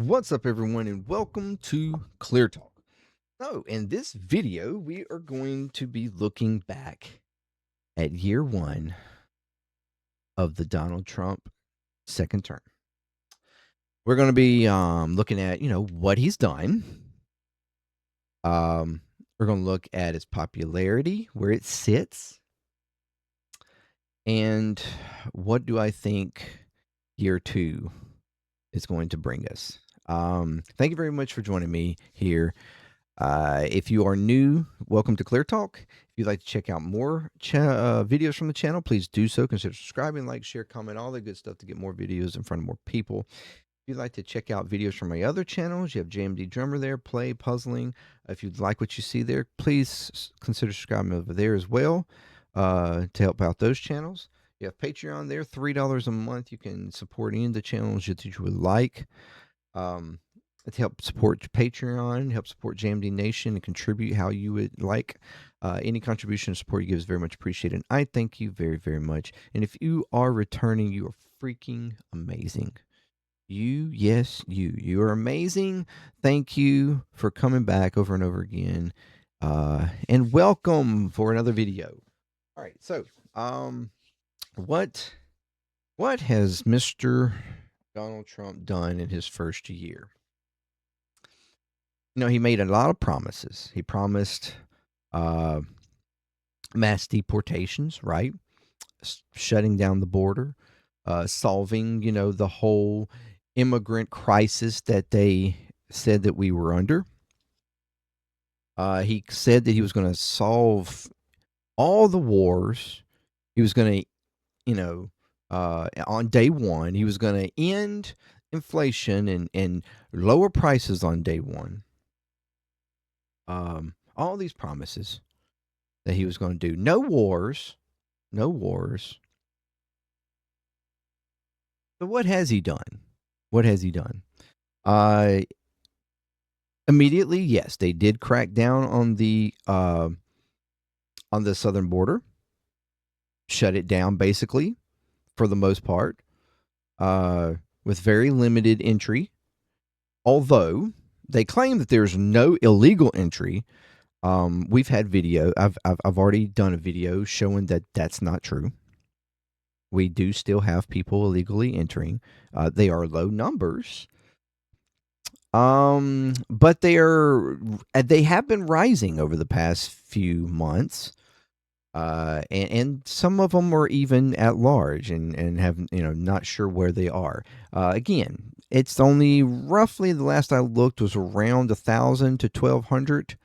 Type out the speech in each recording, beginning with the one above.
What's up, everyone, and welcome to ClearTalk. So, in this video, we are going to be looking back at year one of the Donald Trump second term. We're going to be looking at, what he's done. We're going to look at his popularity, where it sits, and what do I think year two is going to bring us. Thank you very much for joining me here. If you are new, welcome to ClearTalk. If you'd like to check out more videos from the channel, please do so. Consider subscribing, like, share, comment, all the good stuff to get more videos in front of more people. If you'd like to check out videos from my other channels, you have JMD Drummer there, Play, Puzzling. If you'd like what you see there, please consider subscribing over there as well to help out those channels. You have Patreon there, $3 a month. You can support any of the channels that you would like. To help support Patreon, help support JMD Nation, and contribute how you would like. Any contribution or support you give is very much appreciated. I thank you very, very much. And if you are returning, you are freaking amazing. Yes, you are amazing. Thank you for coming back over and over again. And welcome for another video. All right, so what has Mr. Donald Trump done in his first year? He made a lot of promises. He promised mass deportations, right? Shutting down the border, solving, the whole immigrant crisis that they said that we were under. He said that he was going to solve all the wars. He was going to, on day one, he was going to end inflation and lower prices on day one. All these promises that he was going to do. No wars. So what has he done? Immediately, yes, they did crack down on the southern border, shut it down basically for the most part, with very limited entry. Although they claim that there's no illegal entry. We've had video. I've already done a video showing that that's not true. We do still have people illegally entering. They are low numbers. But they have been rising over the past few months. And some of them are even at large and have, not sure where they are. Again, it's only roughly, the last I looked was around 1,000 to 1,200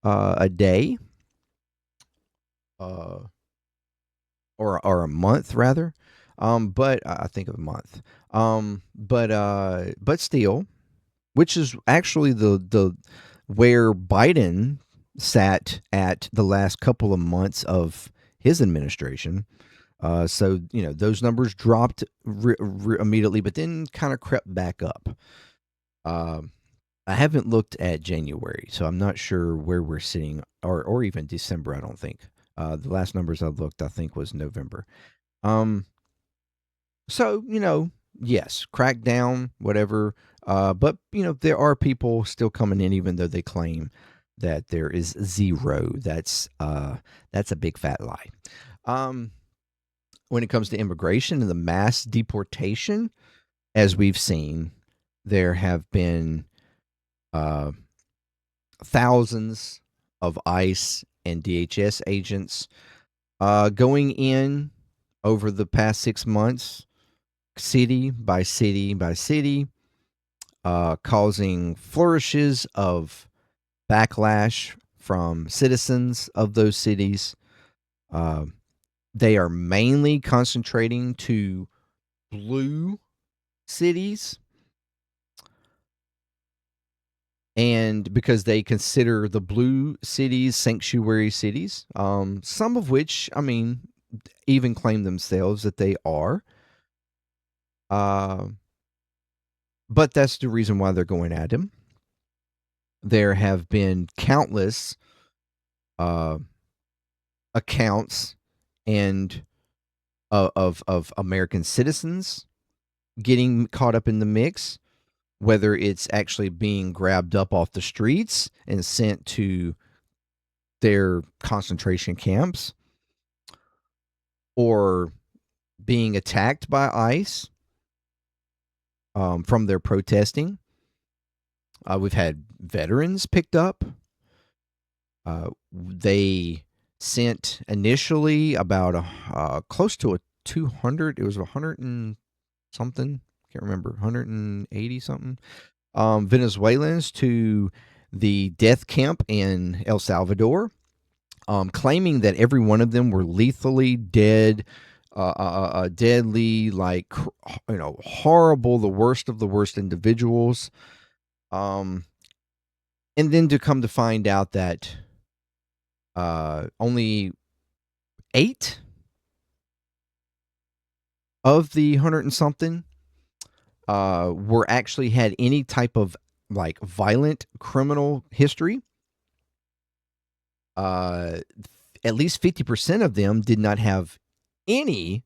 a day, or a month rather. But I think of a month. But still, which is actually the where Biden sat at the last couple of months of his administration. So those numbers dropped immediately, but then kind of crept back up. I haven't looked at January, so I'm not sure where we're sitting, or even December. I don't think. The last numbers I looked, I think, was November. So yes, crack down, whatever. But there are people still coming in, even though they claim that there is zero. That's a big fat lie. When it comes to immigration and the mass deportation, as we've seen, there have been thousands of ICE and DHS agents going in over the past 6 months, city by city by city, causing flourishes of backlash from citizens of those cities. They are mainly concentrating to blue cities, and because they consider the blue cities sanctuary cities, some of which, even claim themselves that they are. But that's the reason why they're going at him. There have been countless accounts and of American citizens getting caught up in the mix. whether it's actually being grabbed up off the streets and sent to their concentration camps, or being attacked by ICE from their protesting. We've had veterans picked up. They sent initially about close to a 200. It was 100 and something. Can't remember. 180 something. Venezuelans to the death camp in El Salvador, claiming that every one of them were lethally dead, deadly, like, horrible, the worst of the worst individuals. And then to come to find out that only 8 of the 100 and something were actually had any type of like violent criminal history. At least 50% of them did not have any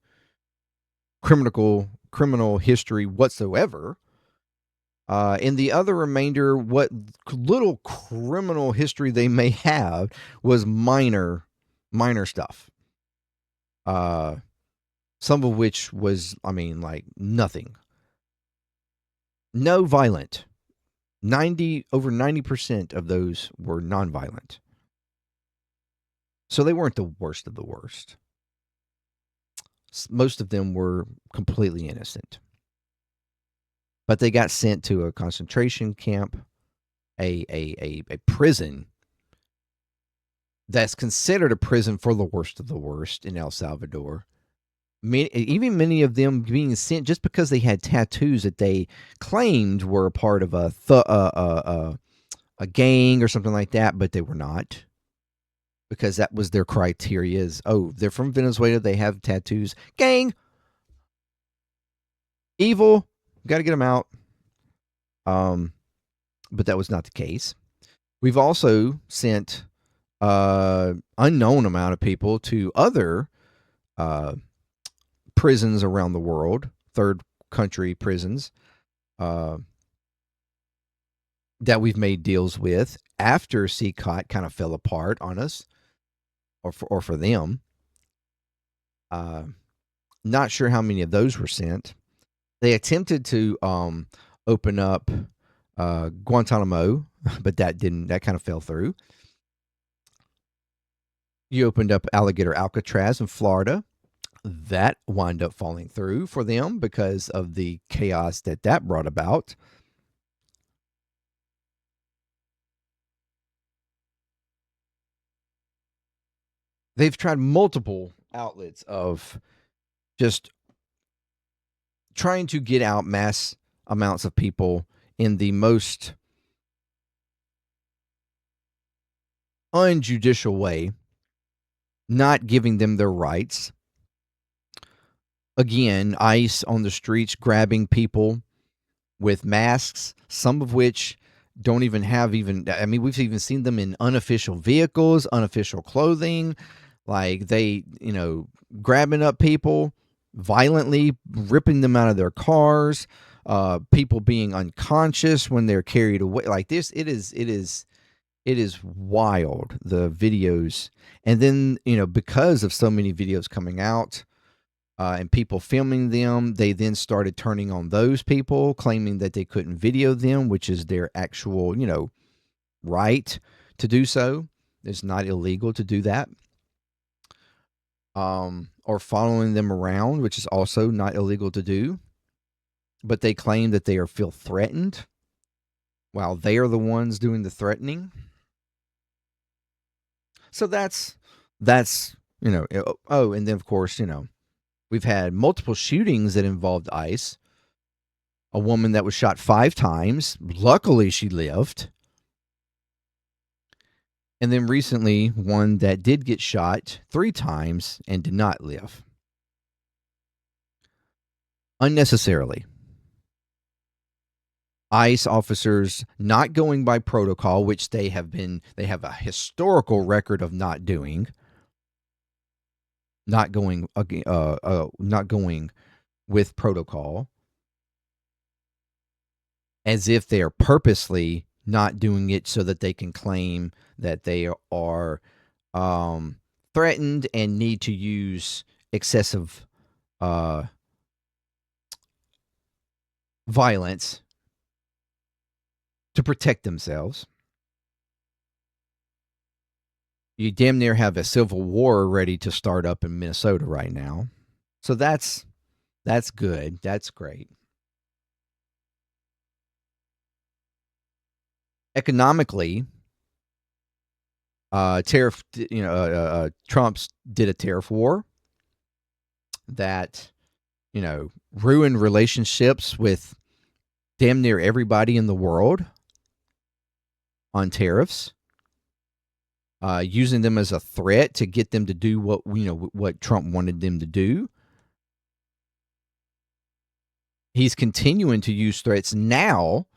criminal history whatsoever. And the other remainder, what little criminal history they may have, was minor stuff. Some of which was, like nothing. No violent. Over 90% of those were nonviolent. So they weren't the worst of the worst. Most of them were completely innocent. But they got sent to a concentration camp, a prison that's considered a prison for the worst of the worst in El Salvador. Even many of them being sent just because they had tattoos that they claimed were a part of a gang or something like that, but they were not, because that was their criteria. Is, oh, they're from Venezuela, they have tattoos, gang, evil, got to get them out. But that was not the case. We've also sent unknown amount of people to other prisons around the world, third country prisons, that we've made deals with after CCOT kind of fell apart on us, or for them. Not sure how many of those were sent. They attempted to open up Guantanamo, but that kind of fell through. You opened up Alligator Alcatraz in Florida. That wound up falling through for them because of the chaos that brought about. They've tried multiple outlets of just trying to get out mass amounts of people in the most unjudicial way, not giving them their rights. Again, ICE on the streets grabbing people with masks, some of which don't even have we've even seen them in unofficial vehicles, unofficial clothing, like they, grabbing up people violently, ripping them out of their cars, people being unconscious when they're carried away like this. It is wild, the videos. And then, because of so many videos coming out, and people filming them, they then started turning on those people, claiming that they couldn't video them, which is their actual, right to do so. It's not illegal to do that. Or following them around, which is also not illegal to do. But they claim that they feel threatened while they are the ones doing the threatening. So that's oh, and then of course, we've had multiple shootings that involved ICE. A woman that was shot 5 times. Luckily, she lived. And then recently, one that did get shot 3 times and did not live. Unnecessarily. ICE officers not going by protocol, which they have a historical record of not doing. Not going with protocol. as if they are purposely not doing it so that they can claim that they are threatened and need to use excessive uh, violence to protect themselves. You damn near have a civil war ready to start up in Minnesota right now. So that's good. That's great. Economically, tariff. Trump's did a tariff war that ruined relationships with damn near everybody in the world on tariffs. Using them as a threat to get them to do what Trump wanted them to do. He's continuing to use threats now,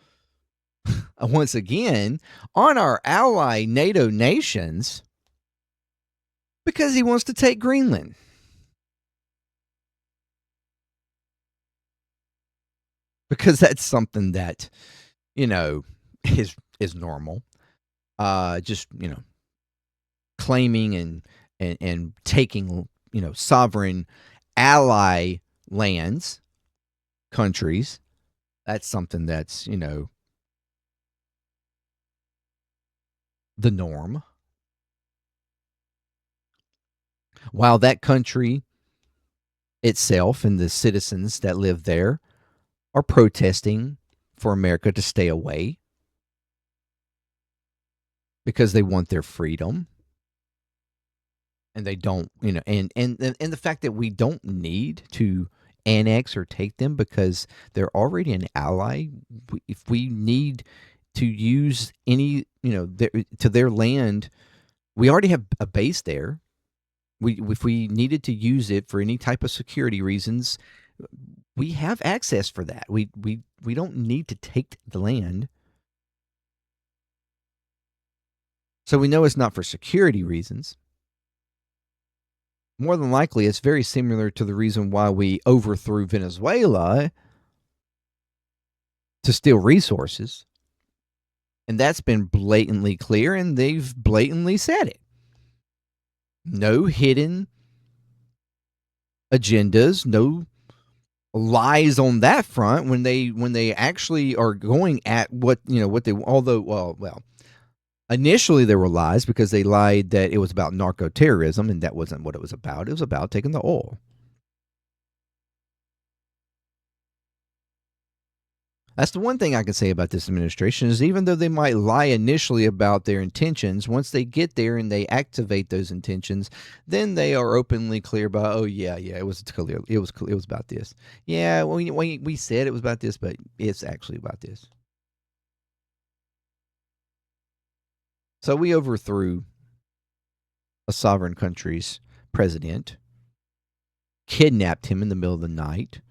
once again, on our ally NATO nations because he wants to take Greenland. Because that's something that, is normal. Just, claiming and taking, sovereign ally lands, countries. That's something that's, the norm. While that country itself and the citizens that live there are protesting for America to stay away because they want their freedom. And they don't, and the fact that we don't need to annex or take them because they're already an ally. If we need to use any, to their land, we already have a base there. If we needed to use it for any type of security reasons, we have access for that. We don't need to take the land. So we know it's not for security reasons. More than likely, it's very similar to the reason why we overthrew Venezuela to steal resources. And that's been blatantly clear, and they've blatantly said it. No hidden agendas, no lies on that front when they actually are going at what they, although well initially there were lies because they lied that it was about narco-terrorism, and that wasn't what it was about. It was about taking the oil. That's the one thing I can say about this administration is even though they might lie initially about their intentions, once they get there and they activate those intentions, then they are openly clear about, oh yeah, it was clear, it was about this. Yeah, we said it was about this, but it's actually about this. So we overthrew a sovereign country's president, kidnapped him in the middle of the night.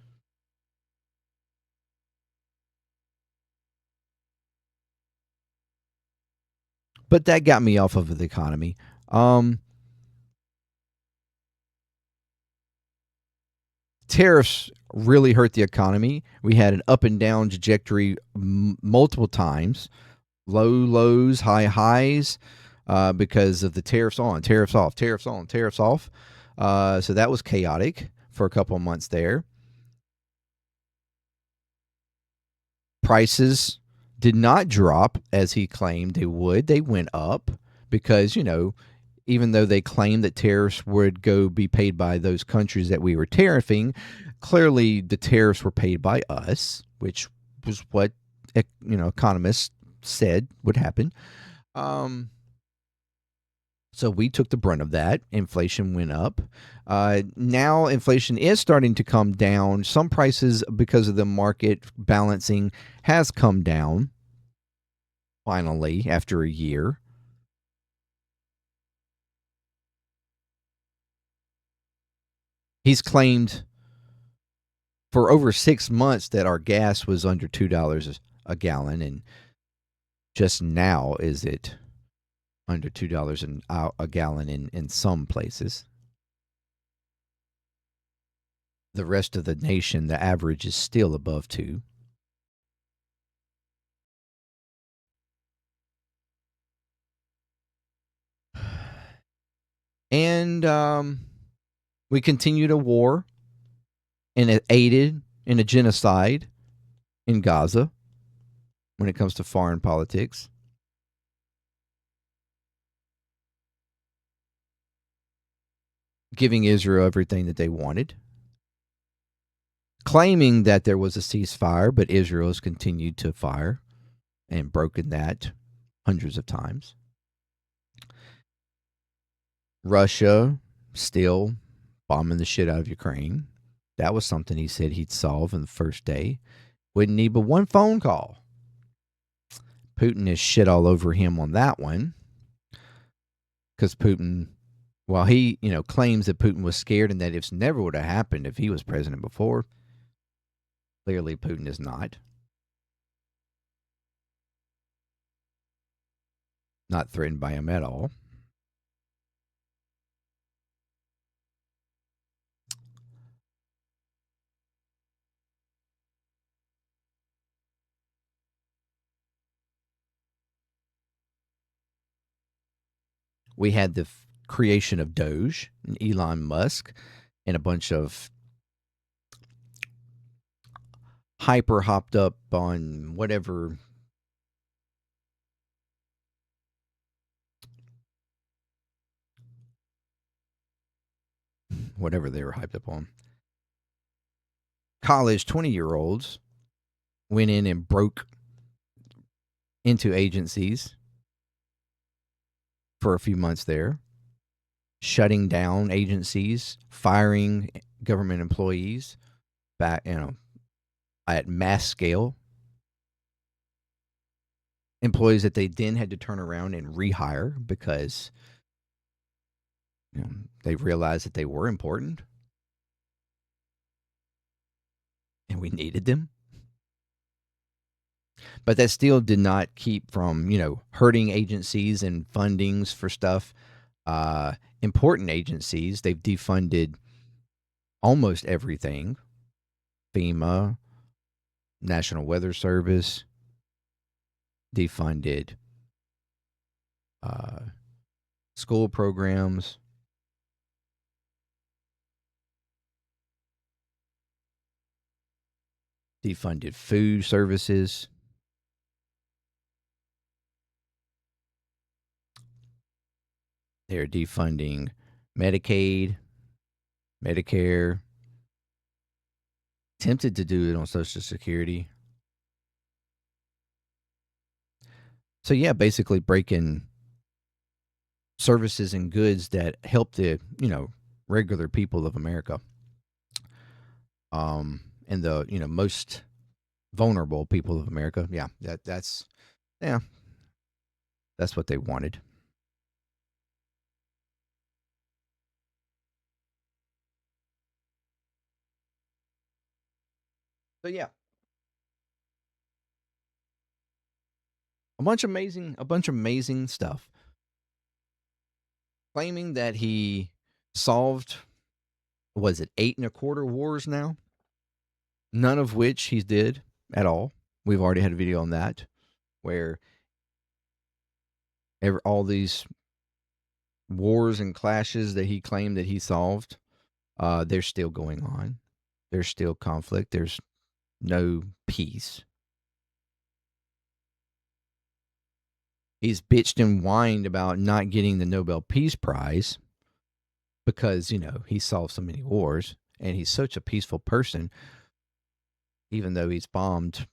But that got me off of the economy. Tariffs really hurt the economy. We had an up and down trajectory multiple times, low lows, high highs, because of the tariffs on, tariffs off, tariffs on, tariffs off. So that was chaotic for a couple of months there. Prices did not drop as he claimed they would. They went up because, even though they claimed that tariffs would go be paid by those countries that we were tariffing, clearly the tariffs were paid by us, which was what economists said would happen. So we took the brunt of that. Inflation went up. Now inflation is starting to come down. Some prices, because of the market balancing, has come down finally after a year. He's claimed for over 6 months that our gas was under $2 a gallon, and just now is it under $2 a gallon in some places. The rest of the nation, the average is still above 2. And we continued a war and it aided in a genocide in Gaza when it comes to foreign politics. Giving Israel everything that they wanted. Claiming that there was a ceasefire, but Israel has continued to fire and broken that hundreds of times. Russia still bombing the shit out of Ukraine. That was something he said he'd solve in the first day. Wouldn't need but one phone call. Putin is shit all over him on that one. Because Putin, while he, claims that Putin was scared and that it never would have happened if he was president before, clearly Putin is not. Not threatened by him at all. We had the creation of Doge and Elon Musk and a bunch of hyper hopped up on whatever they were hyped up on. College 20-year-olds went in and broke into agencies for a few months there, shutting down agencies, firing government employees back, at mass scale. Employees that they then had to turn around and rehire because they realized that they were important and we needed them. But that still did not keep from, hurting agencies and fundings for stuff. Important agencies, they've defunded almost everything. FEMA, National Weather Service, defunded school programs. Defunded food services. They're defunding Medicaid, Medicare. Tempted to do it on Social Security. So yeah, basically breaking services and goods that help the, regular people of America. And the, most vulnerable people of America. Yeah, that's what they wanted. So yeah. A bunch of amazing stuff. Claiming that he solved, was it 8.25 wars now? None of which he did at all. We've already had a video on that where all these wars and clashes that he claimed that he solved, they're still going on. There's still conflict. There's no peace. He's bitched and whined about not getting the Nobel Peace Prize because, he solved so many wars and he's such a peaceful person, even though he's bombed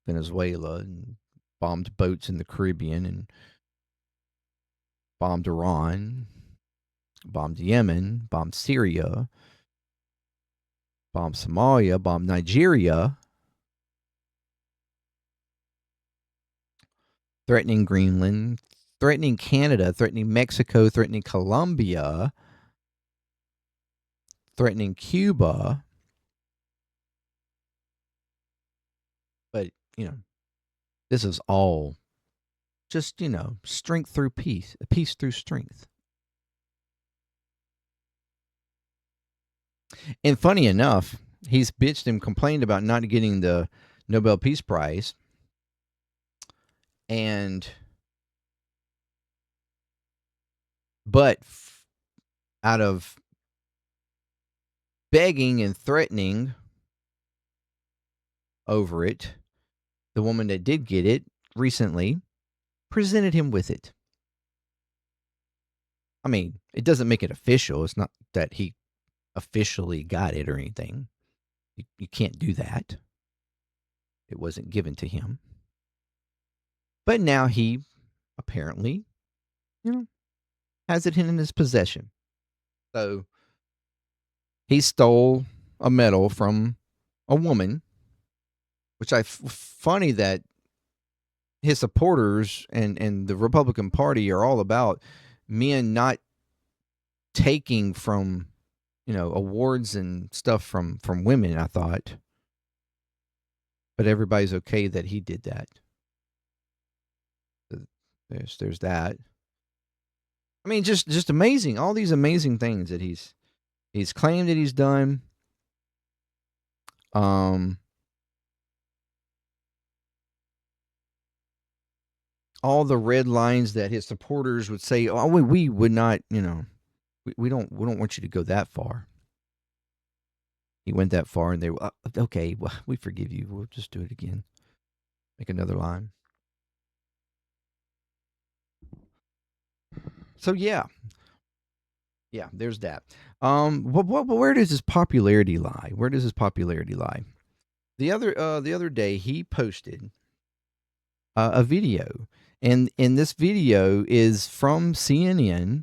Venezuela and bombed boats in the Caribbean and bombed Iran, bombed Yemen, bombed Syria, bombed Somalia, bombed Nigeria, threatening Greenland, threatening Canada, threatening Mexico, threatening Colombia, threatening Cuba. But, this is all just, strength through peace, peace through strength. And funny enough, he's bitched and complained about not getting the Nobel Peace Prize. And But out of begging and threatening over it, the woman that did get it recently presented him with it. I mean, it doesn't make it official. It's not that he officially got it or anything. You can't do that. It wasn't given to him. But now he apparently, has it in his possession. So he stole a medal from a woman, which funny that his supporters and the Republican Party are all about men not taking from, awards and stuff from women, I thought. But everybody's okay that he did that. There's that. I mean, just amazing. All these amazing things that he's claimed that he's done. All the red lines that his supporters would say, "Oh, we would not, we don't want you to go that far." He went that far, and they were okay. Well, we forgive you. We'll just do it again. Make another line. So yeah, there's that. Where does his popularity lie? Where does his popularity lie? The other day he posted a video, and this video is from CNN.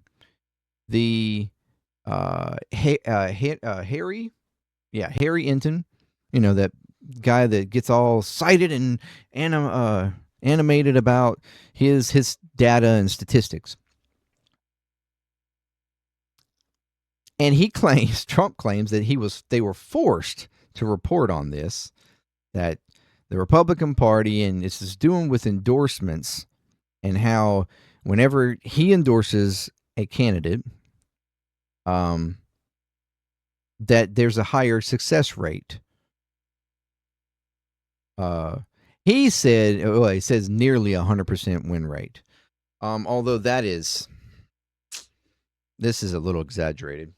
The Harry Enton, that guy that gets all cited and animated about his data and statistics. And Trump claims that they were forced to report on this, that the Republican Party, and this is doing with endorsements, and how whenever he endorses a candidate, that there's a higher success rate. He says nearly 100% win rate. Although this is a little exaggerated,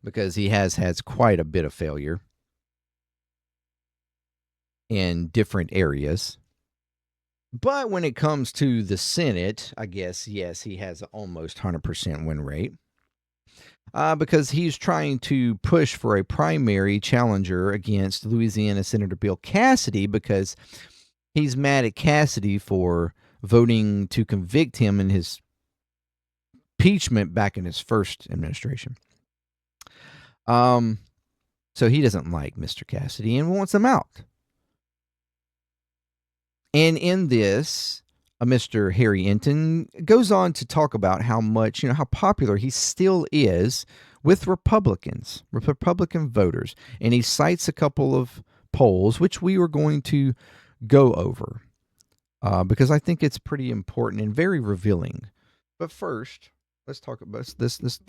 because he has had quite a bit of failure in different areas. But when it comes to the Senate, I guess, yes, he has almost 100% win rate. Because he's trying to push for a primary challenger against Louisiana Senator Bill Cassidy, because he's mad at Cassidy for voting to convict him in his impeachment back in his first administration. So he doesn't like Mr. Cassidy and wants him out. And in this, Mr. Harry Enton goes on to talk about how much, how popular he still is with Republican voters. And he cites a couple of polls, which we were going to go over, because I think it's pretty important and very revealing. But first, let's talk about this. Let's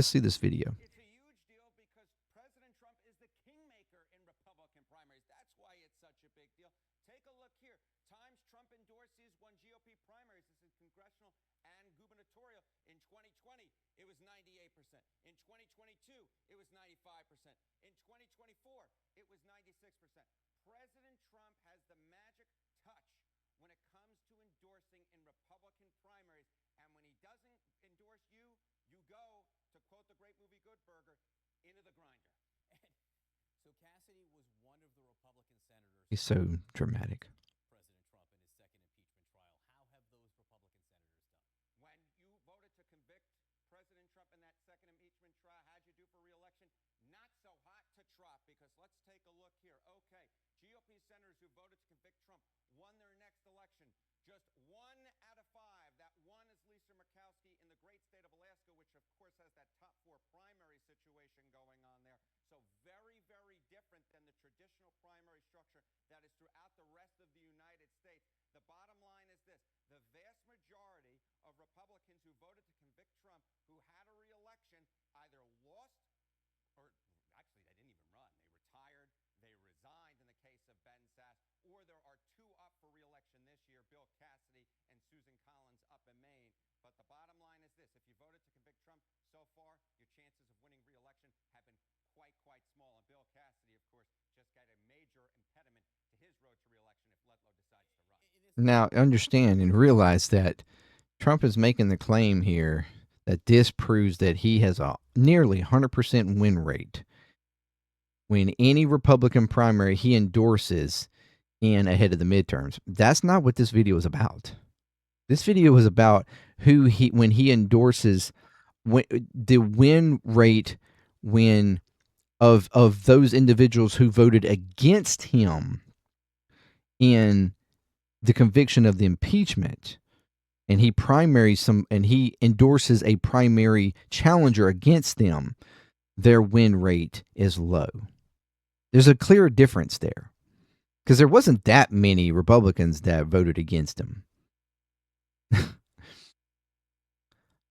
see this video. It's a huge deal because President Trump is the kingmaker in Republican primaries. That's why it's such a big deal. Take a look here. Times Trump endorses won GOP primaries. This is congressional and gubernatorial. In 2020, it was 98%. In 2022, it was 95%. In 2024, it was 96%. President Trump has the magic touch when it comes to endorsing in Republican primaries. And when he doesn't endorse you, you go, to quote the great movie Good Burger, into the grinder. So Cassidy was one of the Republican senators. He's so dramatic. President Trump in his second impeachment trial. How have those Republican senators done? When you voted to convict President Trump in that second impeachment trial, how'd you do for re-election? Not so hot to trot, because let's take a look here. Okay, GOP senators who voted to convict Trump won their next election. Just 1 out of 5. That one is Lisa Murkowski in the great state of Alaska, which of course has that top 4 primary situation going on there. So very, very different than the traditional primary structure that is throughout the rest of the United States. The bottom line is this: the vast majority of Republicans who voted to convict Trump, who had a re-election, either lost, or actually they didn't even run. They retired, they resigned in the case of Ben Sasse, or there are 2 up for re-election this year, Bill Cassidy and Susan Collins up in Maine. But the bottom line is this: if you voted to convict Trump so far, your chances of winning re-election have been quite small. And Bill Cassidy, of course, just got a major impediment to his road to re-election if Letlow decides to run. Now, understand and realize that Trump is making the claim here that this proves that he has a nearly 100% win rate when any Republican primary he endorses in ahead of the midterms. That's not what this video is about. This video is about when he endorses the win rate of those individuals who voted against him in the conviction of the impeachment, and he endorses a primary challenger against them, their win rate is low. There's a clear difference there, because there wasn't that many Republicans that voted against him.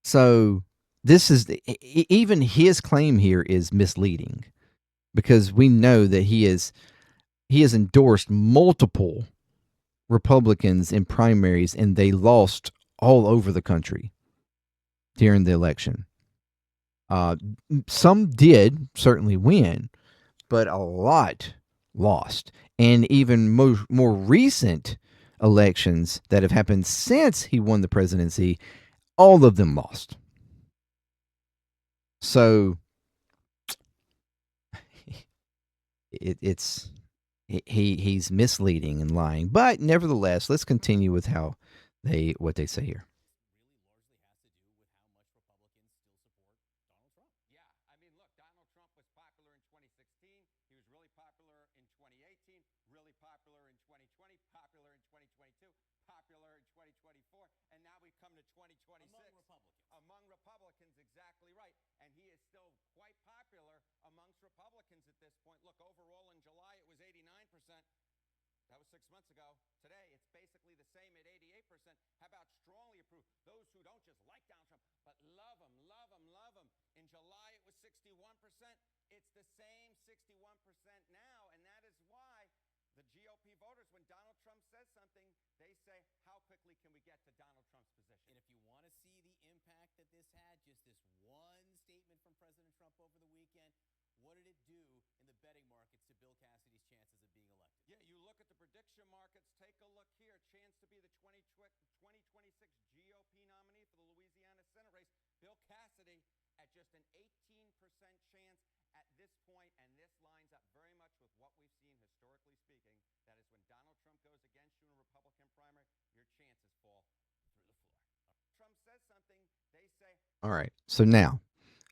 So this is even his claim here is misleading, because we know that he has endorsed multiple Republicans in primaries, and they lost all over the country during the election. Some did certainly win, but a lot lost. And even more recent elections that have happened since he won the presidency, all of them lost. So he's misleading and lying. But nevertheless, let's continue with what they say here. Yeah, I mean, look, Donald Trump was popular in 2016. He was really popular in 2018, really popular in 2020, popular in 2022, popular in 2024, and now we come to 2026. Among Republicans, exactly right. And he is still quite popular amongst Republicans at this point. Look, overall in July, it was 89%. That was 6 months ago. Today, it's basically the same at 88%. How about strongly approved? Those who don't just like Donald Trump, but love him, love him, love him. In July, it was 61%. It's the same 61% now, and that is why the GOP voters, when Donald Trump says something, they say, how quickly can we get to Donald Trump's position? And if you want to see the impact that this had, just this one statement from President Trump over the weekend, what did it do in the betting markets to Bill Cassidy's chances of being elected? Yeah, you look at the prediction markets. Take a look here. Chance to be the 2026 GOP nominee for the Louisiana Senate race. Bill Cassidy at just an 18% chance at this point, and this lines up very much with what we've seen historically speaking. That is when Donald Trump goes against you in a Republican primary, your chances fall through the floor. Trump says something, they say. All right. So now,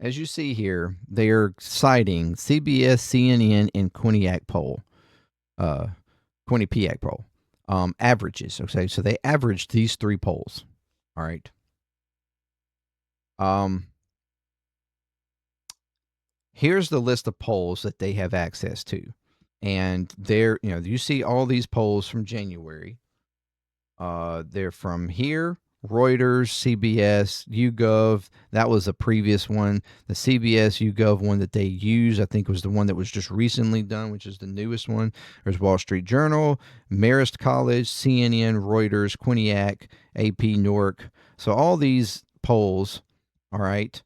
as you see here, they are citing CBS, CNN, and Quinnipiac poll, averages. Okay, so they averaged these three polls. All right. Here's the list of polls that they have access to, and you see all these polls from January. They're from here. Reuters, CBS, YouGov. That was a previous one. The CBS YouGov one that they use, I think, was the one that was just recently done, which is the newest one. There's Wall Street Journal, Marist College, CNN, Reuters, Quinnipiac, AP, Newark. So all these polls, all right.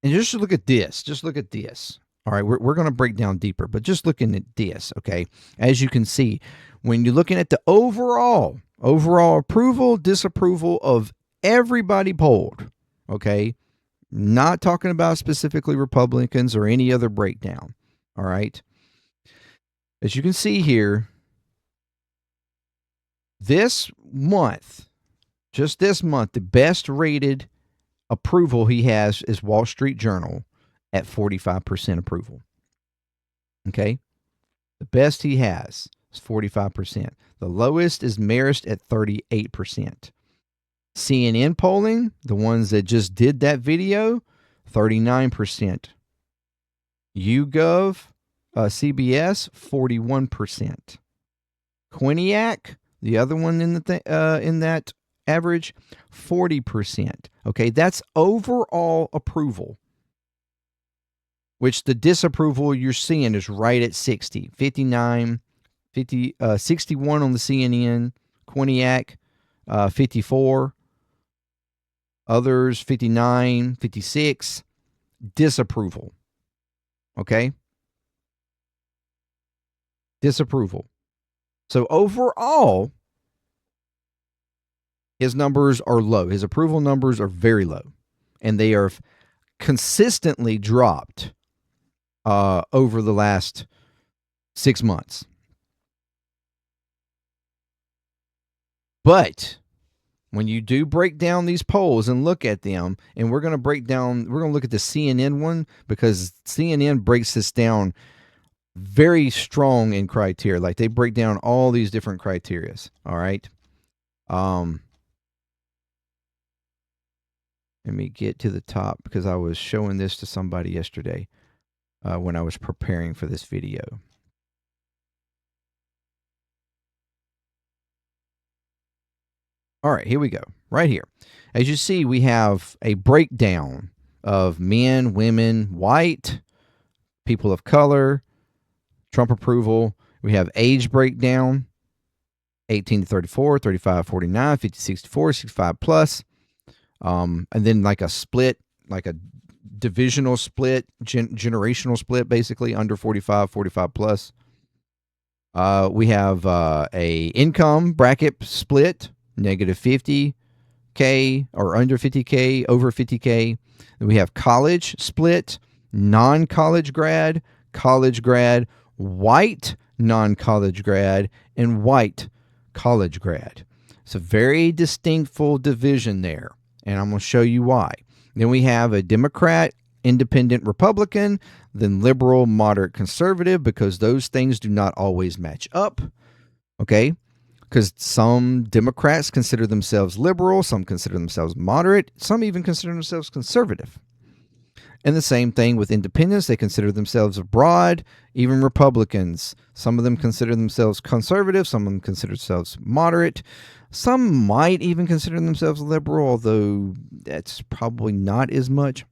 And just look at this. Just look at this. All right, we're going to break down deeper, but just looking at this, okay, as you can see, when you're looking at the overall approval, disapproval of everybody polled, okay, not talking about specifically Republicans or any other breakdown, all right, as you can see here, this month, the best rated approval he has is Wall Street Journal at 45% approval. Okay? The best he has is 45%. The lowest is Marist at 38%. CNN polling, the ones that just did that video, 39%. YouGov, CBS, 41%. Quinnipiac, the other one in that average, 40%. Okay, that's overall approval, which the disapproval you're seeing is right at 60, 59, 61 on the CNN, Quinnipiac, 54. Others 59, 56, disapproval. Okay? Disapproval. So overall, his numbers are low. His approval numbers are very low. And they are consistently dropped over the last 6 months. But when you do break down these polls and look at them, and we're going to look at the CNN one because CNN breaks this down very strong in criteria. Like they break down all these different criterias. All right. Let me get to the top because I was showing this to somebody yesterday when I was preparing for this video. All right, here we go. Right here. As you see, we have a breakdown of men, women, white, people of color, Trump approval. We have age breakdown, 18 to 34, 35, 49, 50, 64, 65 plus. And then like a split, like a divisional split, generational split, basically under 45, 45 plus. We have a income bracket split, negative 50K or under 50K, over 50K. Then we have college split, non-college grad, college grad, white non-college grad, and white college grad. It's a very distinctful division there, and I'm going to show you why. Then we have a Democrat, independent Republican, then liberal, moderate, conservative, because those things do not always match up, okay? Because some Democrats consider themselves liberal, some consider themselves moderate, some even consider themselves conservative. And the same thing with independents. They consider themselves broad, even Republicans. Some of them consider themselves conservative, some of them consider themselves moderate. Some might even consider themselves liberal, although that's probably not as much.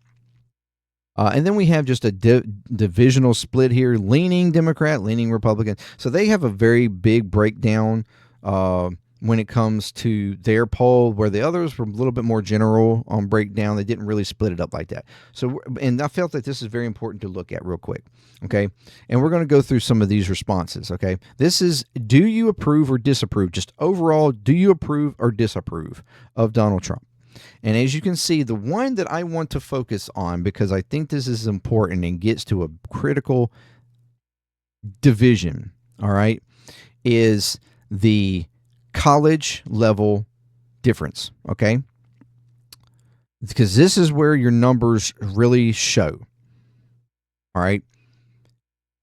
And then we have just a divisional split here, leaning Democrat, leaning Republican. So they have a very big breakdown when it comes to their poll, where the others were a little bit more general on breakdown. They didn't really split it up like that. So, and I felt that this is very important to look at real quick. Okay. And we're going to go through some of these responses. Okay. This is, do you approve or disapprove? Just overall, do you approve or disapprove of Donald Trump? And as you can see, the one that I want to focus on, because I think this is important and gets to a critical division, all right, is the college level difference, okay? Because this is where your numbers really show, all right?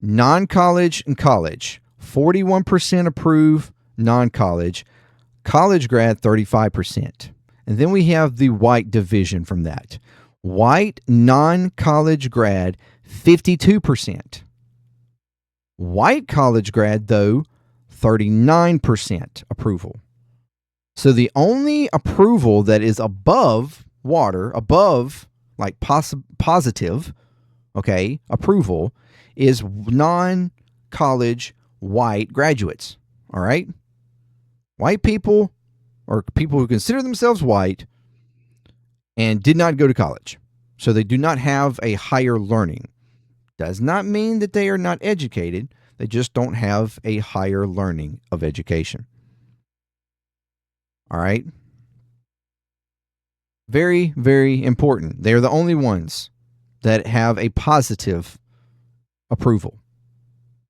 Non-college and college, 41% approve non-college, college grad, 35%. And then we have the white division from that. White non-college grad, 52%. White college grad, though, 39% approval. So the only approval that is above water, above like positive, okay, approval, is non-college white graduates. All right? White people, or people who consider themselves white and did not go to college. So they do not have a higher learning. Does not mean that they are not educated. They just don't have a higher learning of education. All right? Very, very important. They are the only ones that have a positive approval.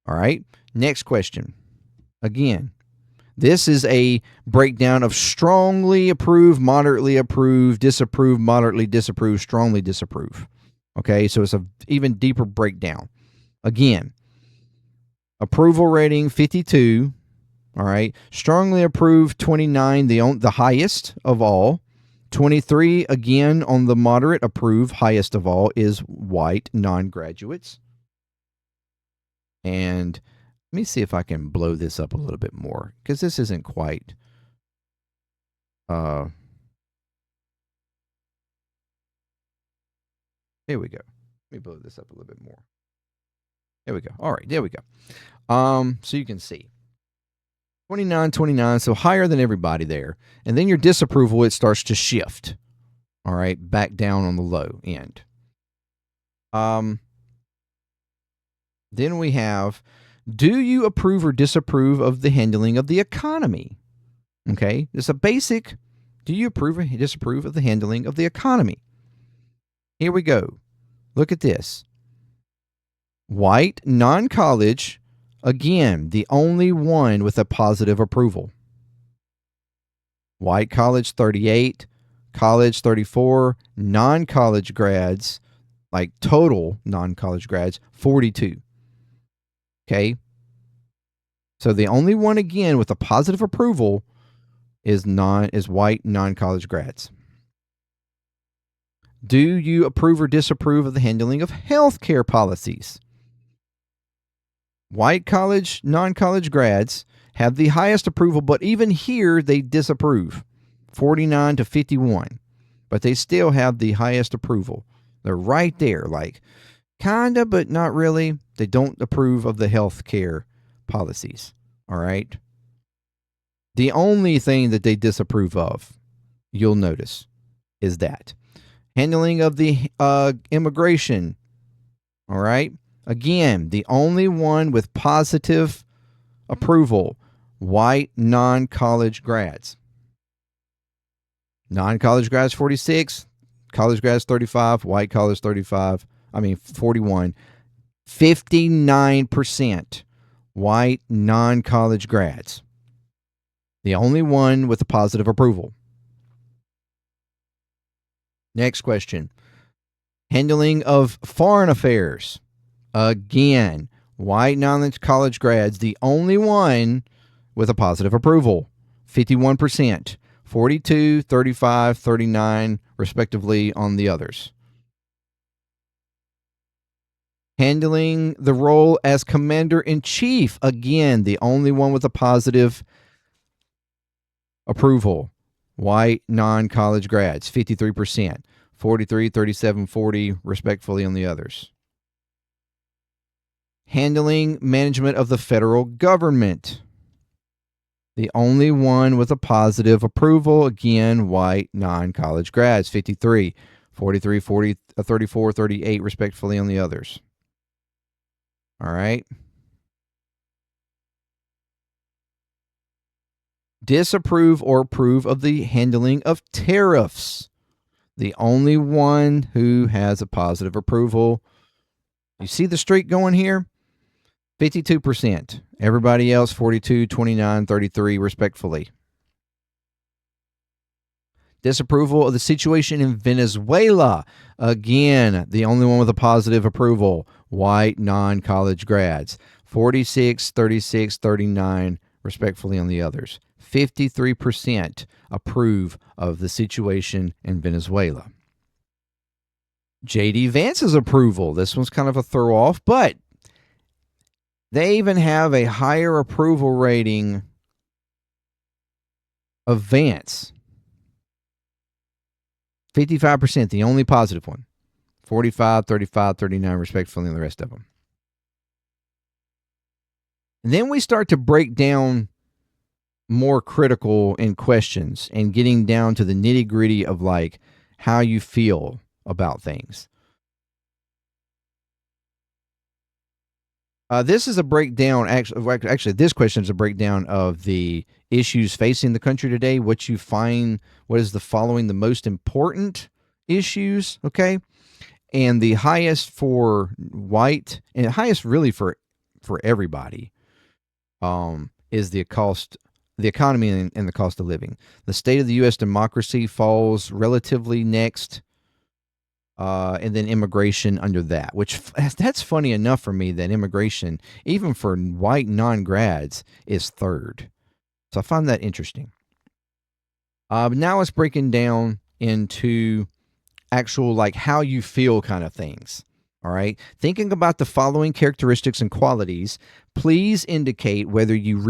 All right? Next question. Again, this is a breakdown of strongly approve, moderately approve, disapprove, moderately disapprove, strongly disapprove. Okay, so it's an even deeper breakdown. Again, approval rating 52. All right, strongly approved 29, the highest of all. 23, again, on the moderate approve, highest of all, is white non-graduates. And let me see if I can blow this up a little bit more, because this isn't quite. Here we go. Let me blow this up a little bit more. There we go. All right, there we go. So you can see 29, 29, so higher than everybody there. And then your disapproval, it starts to shift. All right, back down on the low end. Then we have, do you approve or disapprove of the handling of the economy? Okay, it's a basic, do you approve or disapprove of the handling of the economy? Here we go. Look at this. White, non-college, again, the only one with a positive approval. White college, 38, college, 34, non-college grads, like total non-college grads, 42. Okay? So the only one, again, with a positive approval is white non-college grads. Do you approve or disapprove of the handling of healthcare policies? White college, non-college grads have the highest approval, but even here they disapprove, 49 to 51. But they still have the highest approval. They're right there, like kinda, but not really. They don't approve of the healthcare policies. All right. The only thing that they disapprove of, you'll notice, is that handling of the immigration. All right. Again, the only one with positive approval, white non-college grads. Non-college grads 46, college grads 35, white college 41. 59% white non-college grads. The only one with a positive approval. Next question. Handling of foreign affairs. Again, white non-college grads, the only one with a positive approval. 51%. 42, 35, 39, respectively, on the others. Handling the role as commander-in-chief. Again, the only one with a positive approval. White non-college grads, 53%. 43, 37, 40, respectively, on the others. Handling management of the federal government. The only one with a positive approval, again, white non-college grads, 53, 43, 40, 34, 38, respectively, on the others. All right. Disapprove or approve of the handling of tariffs. The only one who has a positive approval. You see the streak going here? 52%. Everybody else, 42, 29, 33, respectfully. Disapproval of the situation in Venezuela. Again, the only one with a positive approval. White non-college grads. 46, 36, 39, respectfully on the others. 53% approve of the situation in Venezuela. J.D. Vance's approval. This one's kind of a throw off, but they even have a higher approval rating of Vance. 55%, the only positive one. 45, 35, 39, respectively, and the rest of them. And then we start to break down more critical in questions and getting down to the nitty gritty of like how you feel about things. This is a breakdown. Actually, this question is a breakdown of the issues facing the country today. What you find, what is the following the most important issues? Okay, and the highest for white and highest really for everybody, is the economy and the cost of living. The state of the U.S. democracy falls relatively next. And then immigration under that, which that's funny enough for me that immigration, even for white non-grads, is third. So I find that interesting. Now it's breaking down into actual like how you feel kind of things. All right. Thinking about the following characteristics and qualities, please indicate whether you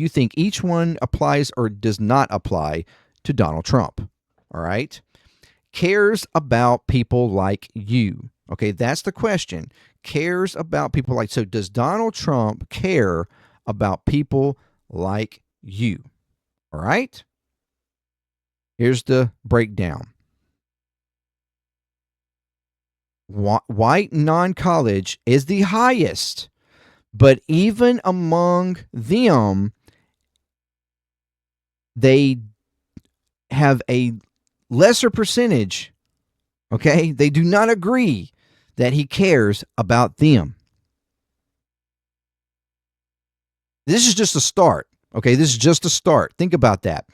think each one applies or does not apply to Donald Trump. All right. Cares about people like you. Okay, that's the question. Cares about people like, so does Donald Trump care about people like you? All right. Here's the breakdown. White non-college is the highest, but even among them, they have a lesser percentage. Okay, they do not agree that he cares about them. This is just a start. Okay, this is just a start. Think about that.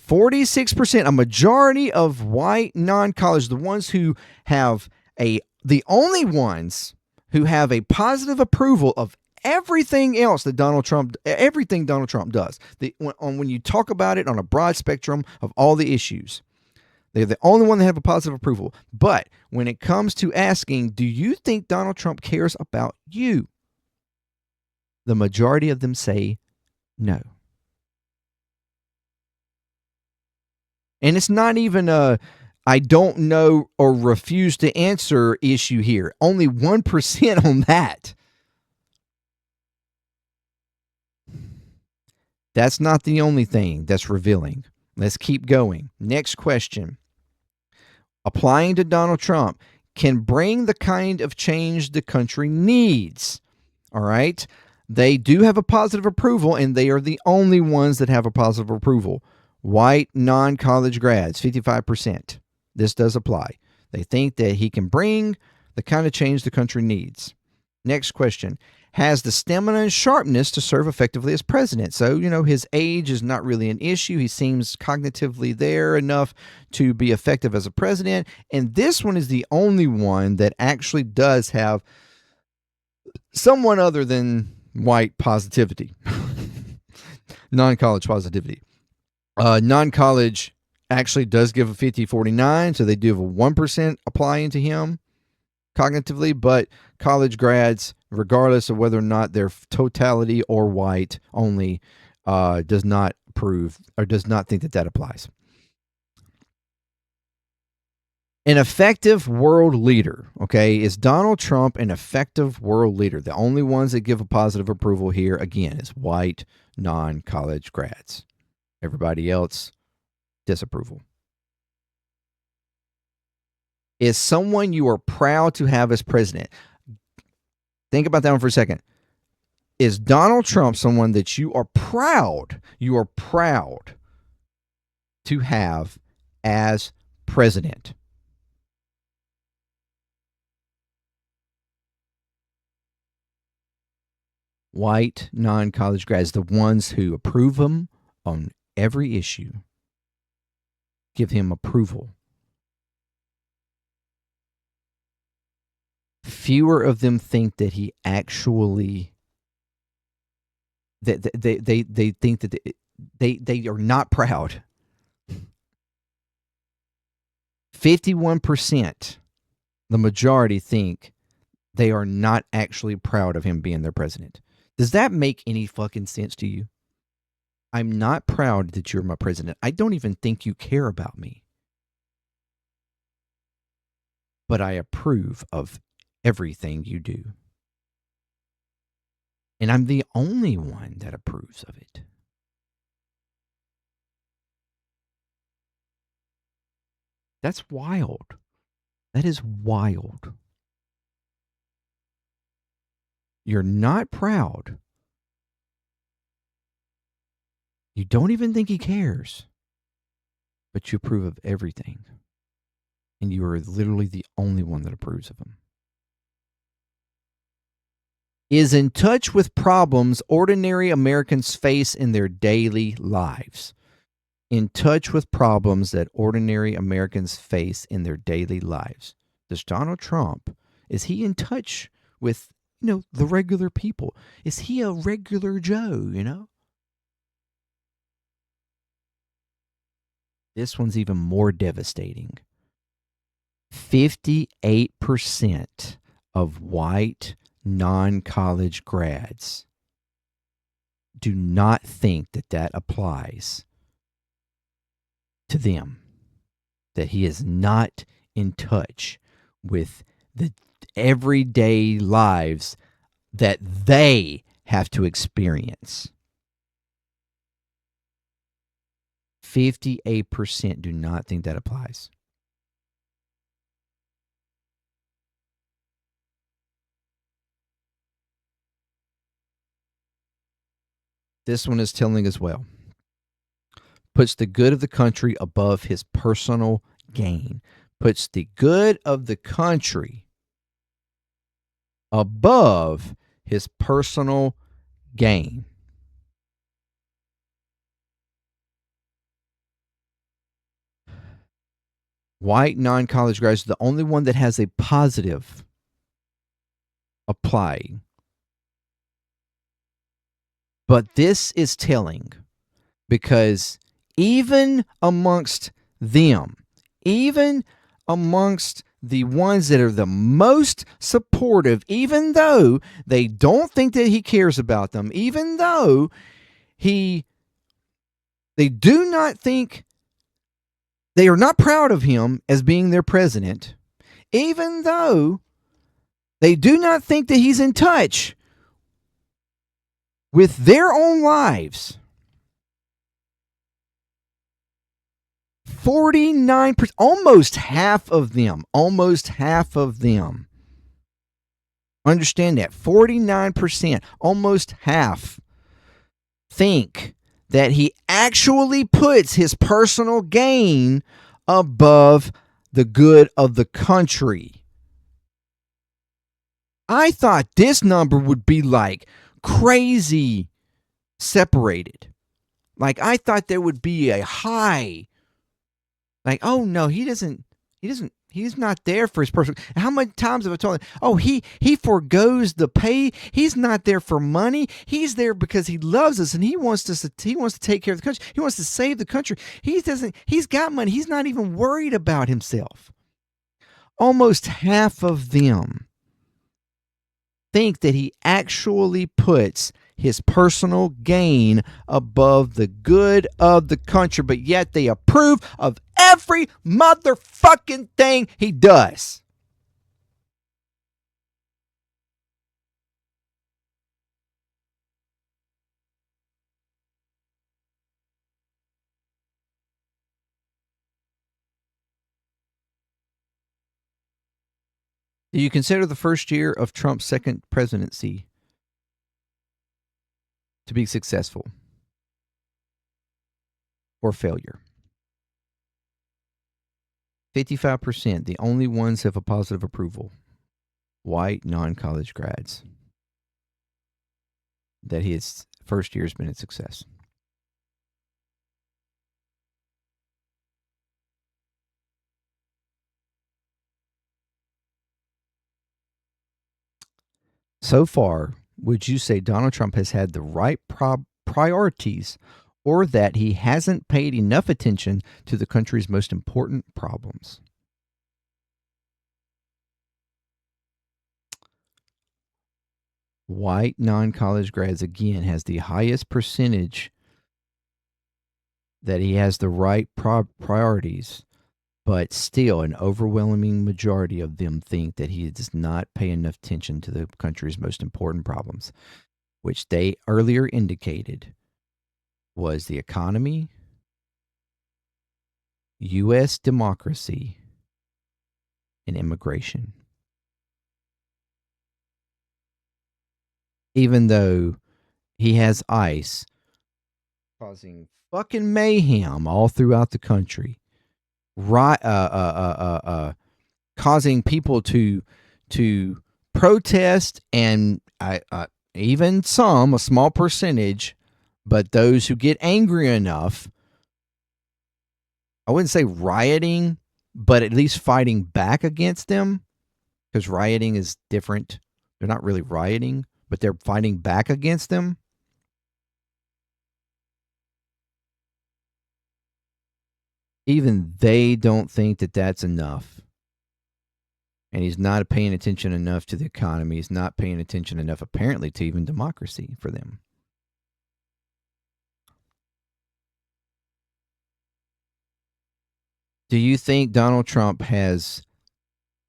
46%, a majority of white non-college, the ones who have the only ones who have a positive approval of everything else that everything Donald Trump does. When you talk about it on a broad spectrum of all the issues, they're the only one that have a positive approval. But when it comes to asking, do you think Donald Trump cares about you? The majority of them say no. And it's not even a I don't know or refuse to answer issue here. Only 1% on that. That's not the only thing that's revealing. Let's keep going. Next question. Applying to Donald Trump can bring the kind of change the country needs. All right. They do have a positive approval, and they are the only ones that have a positive approval. White non-college grads, 55%. This does apply. They think that he can bring the kind of change the country needs. Next question. Has the stamina and sharpness to serve effectively as president. So, his age is not really an issue. He seems cognitively there enough to be effective as a president. And this one is the only one that actually does have someone other than white positivity, non-college positivity. Non-college actually does give a 50-49, so they do have a 1% applying to him cognitively, but college grads, regardless of whether or not they're totality or white only, does not approve or does not think that applies. An effective world leader, okay? Is Donald Trump an effective world leader? The only ones that give a positive approval here, again, is white non-college grads. Everybody else, disapproval. Is someone you are proud to have as president? Think about that one for a second. Is Donald Trump someone that you are proud to have as president? White non-college grads, the ones who approve him on every issue, give him approval. Fewer of them think that he actually that they think that they are not proud. 51%, the majority, think they are not actually proud of him being their president. Does that make any fucking sense to you? I'm not proud that you're my president. I don't even think you care about me. But I approve of everything you do. And I'm the only one that approves of it. That's wild. That is wild. You're not proud. You don't even think he cares. But you approve of everything. And you are literally the only one that approves of him. Is in touch with problems ordinary Americans face in their daily lives. In touch with problems that ordinary Americans face in their daily lives. Does Donald Trump, is he in touch with, the regular people? Is he a regular Joe, This one's even more devastating. 58% of white non-college grads do not think that applies to them, that he is not in touch with the everyday lives that they have to experience. 58% do not think that applies. This one is telling as well. Puts the good of the country above his personal gain. Puts the good of the country above his personal gain. White non-college graduates are the only one that has a positive applying. But this is telling because even amongst them, even amongst the ones that are the most supportive, even though they don't think that he cares about them, even though they do not think, they are not proud of him as being their president, even though they do not think that he's in touch with their own lives. 49%, almost half of them, understand that, 49%, almost half, think that he actually puts his personal gain above the good of the country. I thought this number would be like crazy separated. Like I thought there would be a high, like, oh no, he's not there for his personal. How many times have I told him, oh, he forgoes the pay. He's not there for money. He's there because he loves us and he wants to take care of the country. He wants to save the country. He's got money. He's not even worried about himself. Almost half of them think that he actually puts his personal gain above the good of the country, but yet they approve of every motherfucking thing he does. Do you consider the first year of Trump's second presidency to be successful or failure? 55%, the only ones have a positive approval. White non-college grads. That his first year has been a success. So far, would you say Donald Trump has had the right priorities, or that he hasn't paid enough attention to the country's most important problems? White non-college grads, again, has the highest percentage that he has the right priorities, but still an overwhelming majority of them think that he does not pay enough attention to the country's most important problems, which they earlier indicated was the economy, U.S. democracy, and immigration. Even though he has ICE causing fucking mayhem all throughout the country, causing people to protest, and even a small percentage, but those who get angry enough, I wouldn't say rioting, but at least fighting back against them, because rioting is different. They're not really rioting, but they're fighting back against them. Even they don't think that that's enough. And he's not paying attention enough to the economy. He's not paying attention enough, apparently, to even democracy for them. Do you think Donald Trump has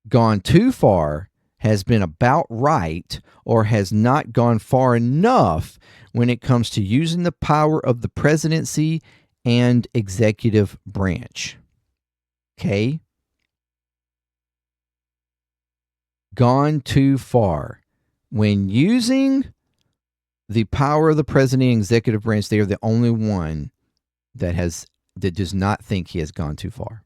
gone too far, has been about right, or has not gone far enough when it comes to using the power of the presidency and executive branch? Okay? Gone too far when using the power of the president and executive branch, they are the only one that does not think he has gone too far.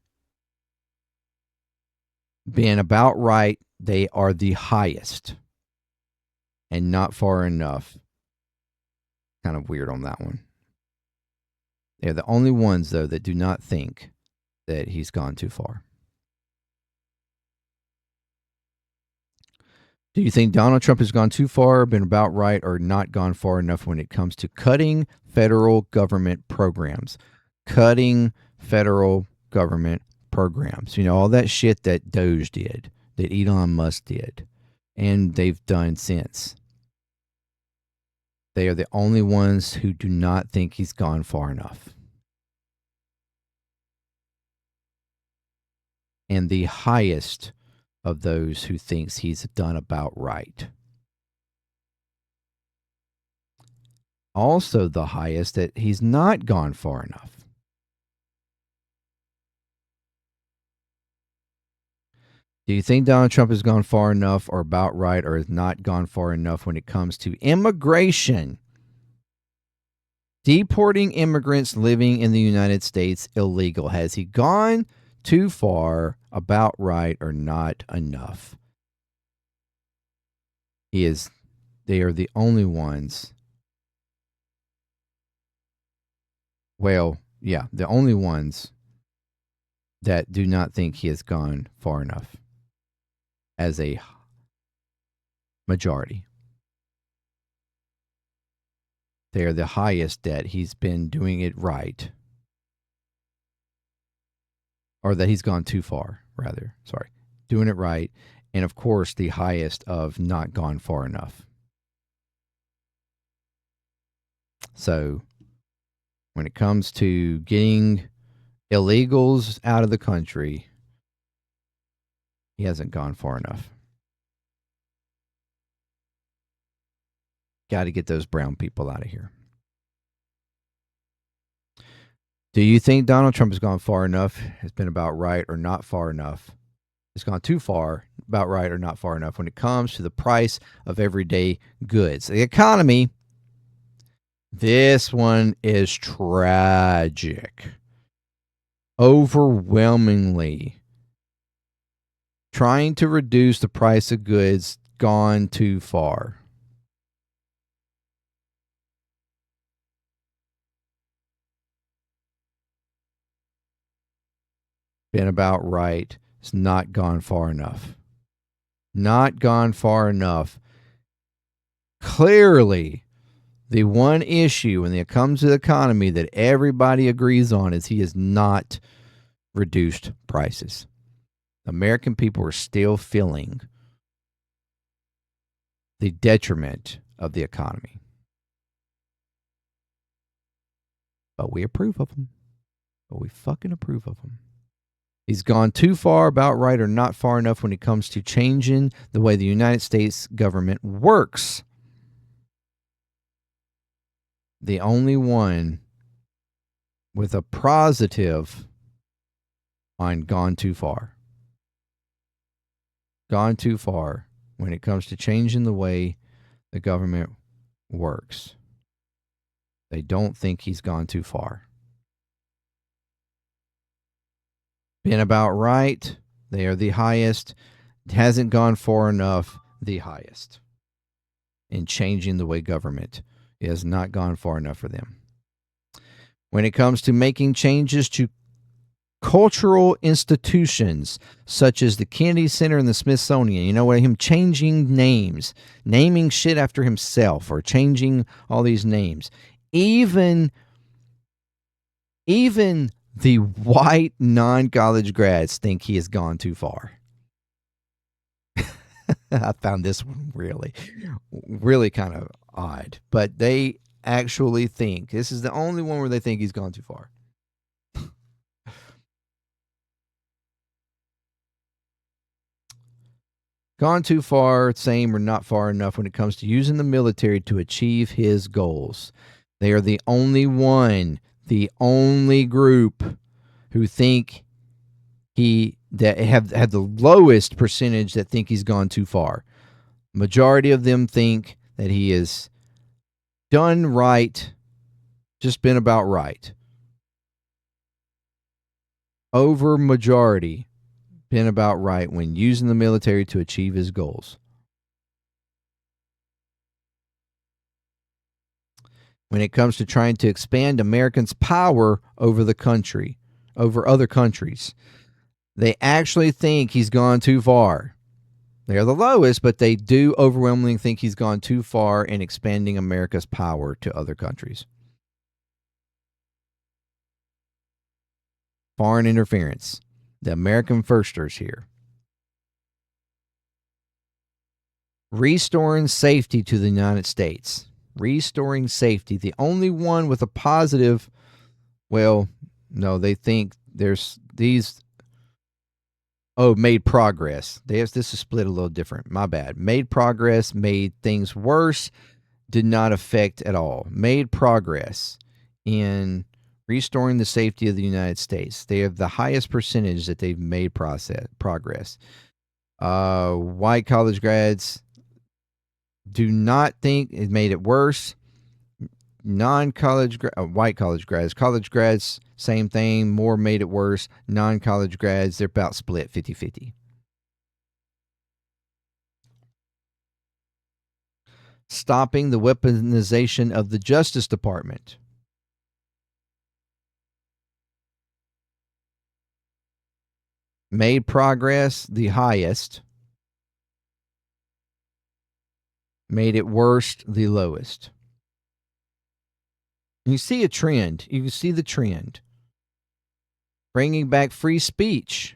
Being about right, they are the highest and not far enough. Kind of weird on that one. They're the only ones, though, that do not think that he's gone too far. Do you think Donald Trump has gone too far, been about right, or not gone far enough when it comes to cutting federal government programs? Cutting federal government programs. You know, all that shit that Doge did, that Elon Musk did, and they've done since. They are the only ones who do not think he's gone far enough. And the highest of those who thinks he's done about right. Also the highest that he's not gone far enough. Do you think Donald Trump has gone far enough or about right, or has not gone far enough when it comes to immigration? Deporting immigrants living in the United States illegal. Has he gone too far, about right, or not enough? They are the only ones. Well, yeah, the only ones that do not think he has gone far enough as a majority. They are the highest that he's been doing it right. Or that he's gone too far, rather. Sorry. Doing it right. And of course, the highest of not gone far enough. So, when it comes to getting illegals out of the country, he hasn't gone far enough. Got to get those brown people out of here. Do you think Donald Trump has gone far enough, has been about right, or not far enough? It's gone too far, about right, or not far enough when it comes to the price of everyday goods. The economy, this one is tragic. Overwhelmingly, trying to reduce the price of goods, gone too far. Been about right. It's not gone far enough. Not gone far enough. Clearly, the one issue when it comes to the economy that everybody agrees on is he has not reduced prices. American people are still feeling the detriment of the economy. But we approve of him. But we fucking approve of him. He's gone too far, about right, or not far enough when it comes to changing the way the United States government works. The only one with a positive on gone too far. Gone too far when it comes to changing the way the government works. They don't think he's gone too far. Been about right. They are the highest. It hasn't gone far enough. The highest. In changing the way government. It has not gone far enough for them. When it comes to making changes to cultural institutions such as the Kennedy Center and the Smithsonian, you know what, him changing names, naming shit after himself, or changing all these names. Even the white non-college grads think he has gone too far. I found this one really kind of odd. But they actually think, this is the only one where they think he's gone too far. Gone too far, same or not far enough when it comes to using the military to achieve his goals. They are the only group who think that have the lowest percentage that think he's gone too far. Majority of them think that he is done right, just been about right. Over majority, been about right when using the military to achieve his goals. When it comes to trying to expand Americans' power over the country, over other countries, they actually think he's gone too far. They're the lowest, but they do overwhelmingly think he's gone too far in expanding America's power to other countries. Foreign interference. The American firsters here. Restoring safety to the United States. Restoring safety. The only one with a positive, well, no, they think there's these. Oh, made progress. This is split a little different. My bad. Made progress, made things worse, did not affect at all. Made progress in restoring the safety of the United States. They have the highest percentage that they've made progress. White college grads do not think it made it worse. Non-college, white college grads, same thing, more made it worse. Non-college grads, they're about split 50-50. Stopping the weaponization of the Justice Department. Made progress, the highest. Made it worst, the lowest. You see a trend. You can see the trend. Bringing back free speech.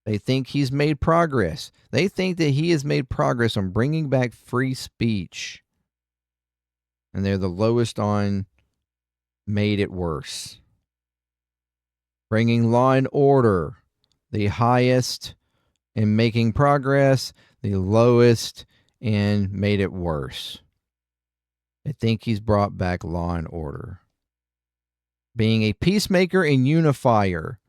They think he's made progress. They think that he has made progress on bringing back free speech. And they're the lowest on made it worse. Bringing law and order, the highest in making progress, the lowest in made it worse. I think he's brought back law and order. Being a peacemaker and unifier,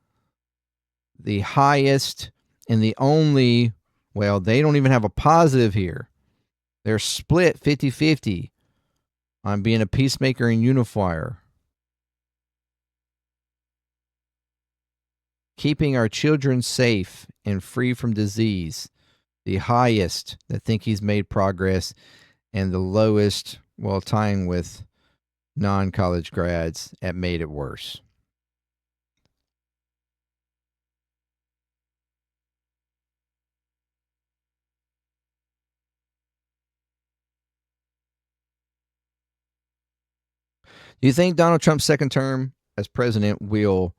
the highest and the only, well, they don't even have a positive here. They're split 50-50 on being a peacemaker and unifier. Keeping our children safe and free from disease, the highest that think he's made progress, and the lowest, well, tying with non-college grads at made it worse. Do you think Donald Trump's second term as president will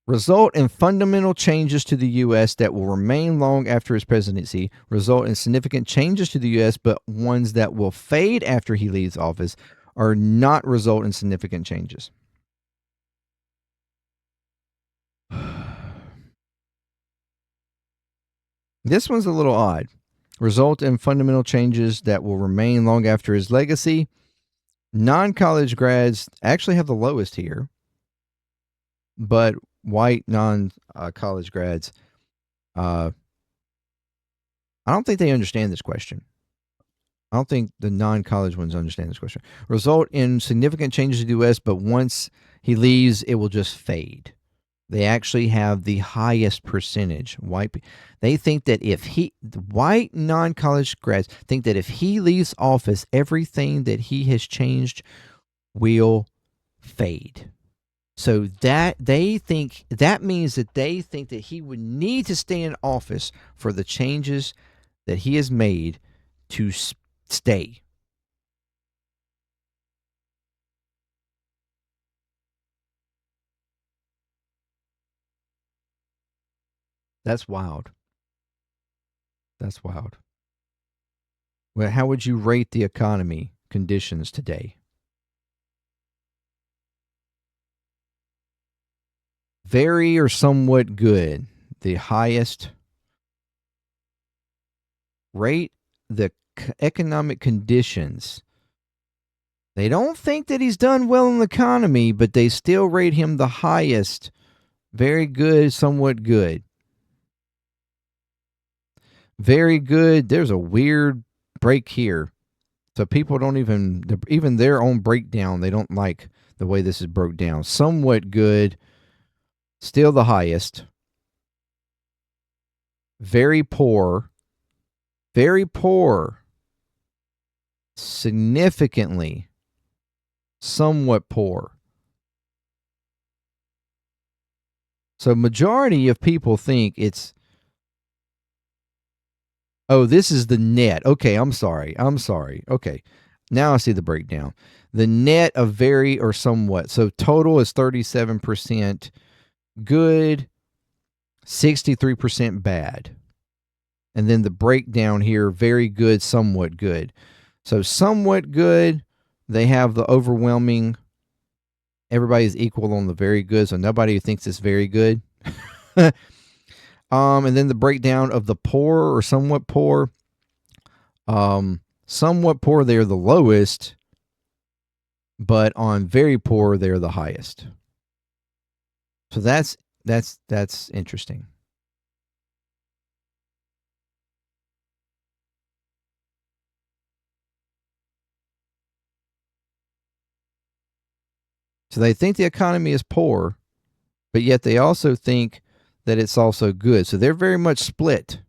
result in fundamental changes to the U.S. that will remain long after his presidency, result in significant changes to the U.S., but ones that will fade after he leaves office, or not result in significant changes? This one's a little odd. Result in fundamental changes that will remain long after his legacy. Non-college grads actually have the lowest here, but white non-college grads, I don't think they understand this question. I don't think the non-college ones understand this question. Result in significant changes to the U.S., but once he leaves, it will just fade. They actually have the highest percentage. They think that white non-college grads think that if he leaves office, everything that he has changed will fade. So that they think that means that they think that he would need to stay in office for the changes that he has made to stay. That's wild. That's wild. Well, how would you rate the economy conditions today? Very or somewhat good. The highest. Rate the economic conditions. They don't think that he's done well in the economy, but they still rate him the highest. Very good, somewhat good. Very good. There's a weird break here. So people don't even their own breakdown, they don't like the way this is broke down. Somewhat good, still the highest. Very poor, significantly, somewhat poor. So majority of people think it's, oh, this is the net. Okay, I'm sorry. Okay, now I see the breakdown. The net of very or somewhat. So total is 37% good, 63% bad. And then the breakdown here, very good, somewhat good. So somewhat good, they have the overwhelming, everybody's equal on the very good, so nobody thinks it's very good. And then the breakdown of the poor or somewhat poor. Somewhat poor, they're the lowest, but on very poor, they're the highest. So that's interesting. So they think the economy is poor, but yet they also think that it's also good. So they're very much split.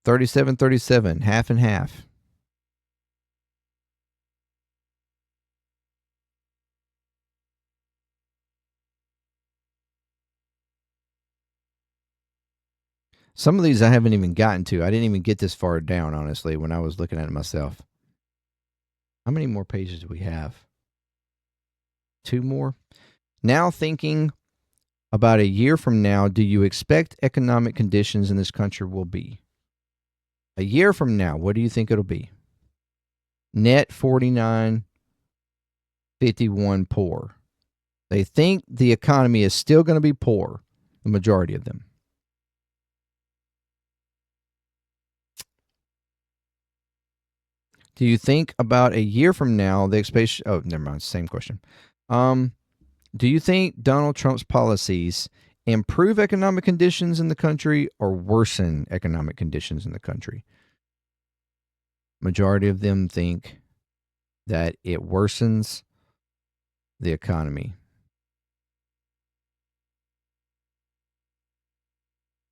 37-37, half and half. Some of these I haven't even gotten to. I didn't even get this far down, honestly, when I was looking at it myself. How many more pages do we have? 2 more? Now thinking about a year from now, do you expect economic conditions in this country will be? A year from now, what do you think it'll be? Net 49, 51 poor. They think the economy is still going to be poor, the majority of them. Do you think about a year from now, the expectation? Oh, never mind. Same question. Do you think Donald Trump's policies improve economic conditions in the country or worsen economic conditions in the country? Majority of them think that it worsens the economy.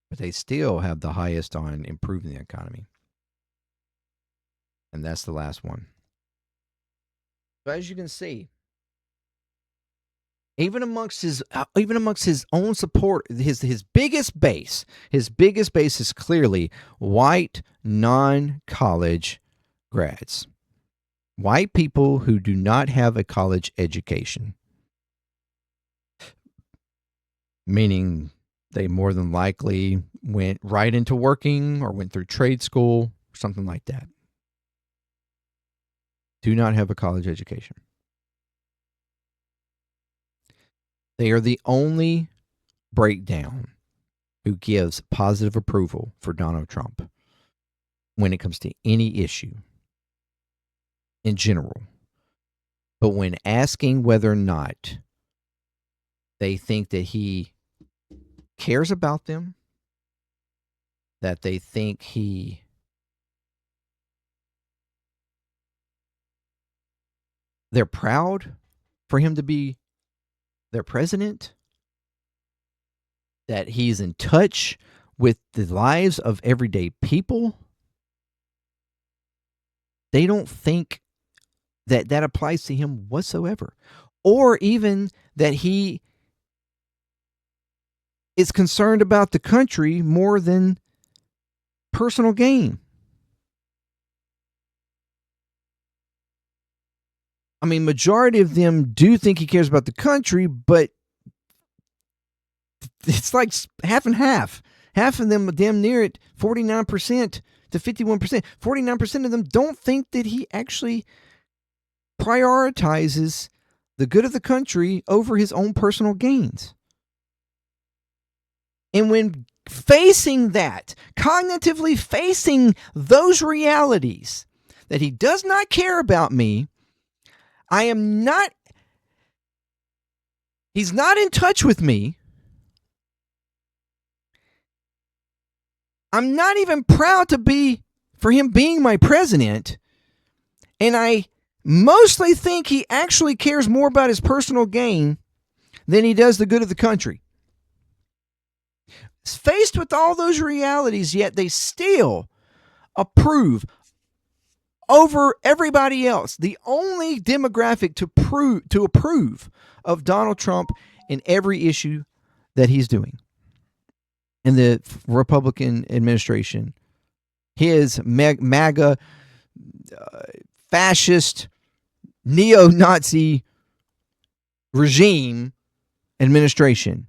But they still have the highest on improving the economy. And that's the last one. So as you can see, even amongst his own support, his biggest base is clearly white non-college grads. White people who do not have a college education. Meaning they more than likely went right into working or went through trade school, something like that. Do not have a college education. They are the only breakdown who gives positive approval for Donald Trump when it comes to any issue in general. But when asking whether or not they think that he cares about them, that they think they're proud for him to be their president, that he's in touch with the lives of everyday people, they don't think that that applies to him whatsoever. Or even that he is concerned about the country more than personal gain. I mean, majority of them do think he cares about the country, but it's like half and half. Half of them are damn near at 49% to 51%. 49% of them don't think that he actually prioritizes the good of the country over his own personal gains. And when facing that, cognitively facing those realities, that he does not care about me, he's not in touch with me, I'm not even proud for him being my president, And I mostly think he actually cares more about his personal gain than he does the good of the country. Faced with all those realities, yet they still approve over everybody else. The only demographic to approve of Donald Trump in every issue that he's doing in the Republican administration, his MAGA fascist neo-Nazi regime administration.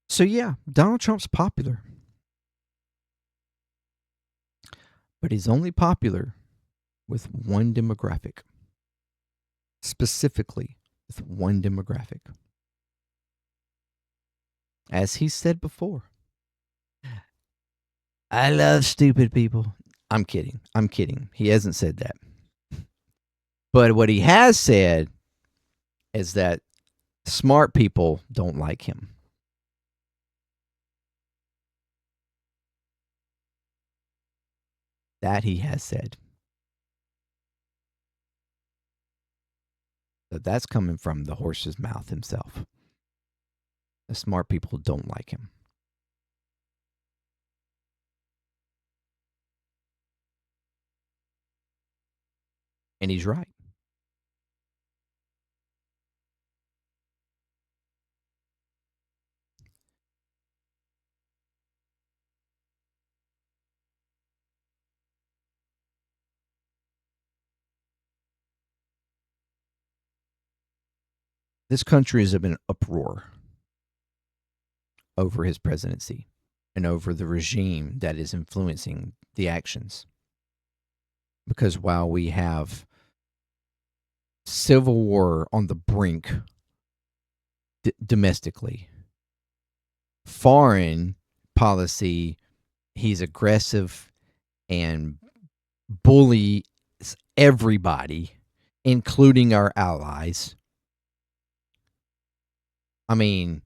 So yeah, Donald Trump's popular. But he's only popular with one demographic. Specifically with one demographic. As he said before, I love stupid people. I'm kidding. He hasn't said that. But what he has said is that smart people don't like him. That he has said. So that's coming from the horse's mouth himself. The smart people don't like him. And he's right. This country is in an uproar over his presidency and over the regime that is influencing the actions. Because while we have civil war on the brink domestically, foreign policy, he's aggressive and bullies everybody, including our allies. I mean,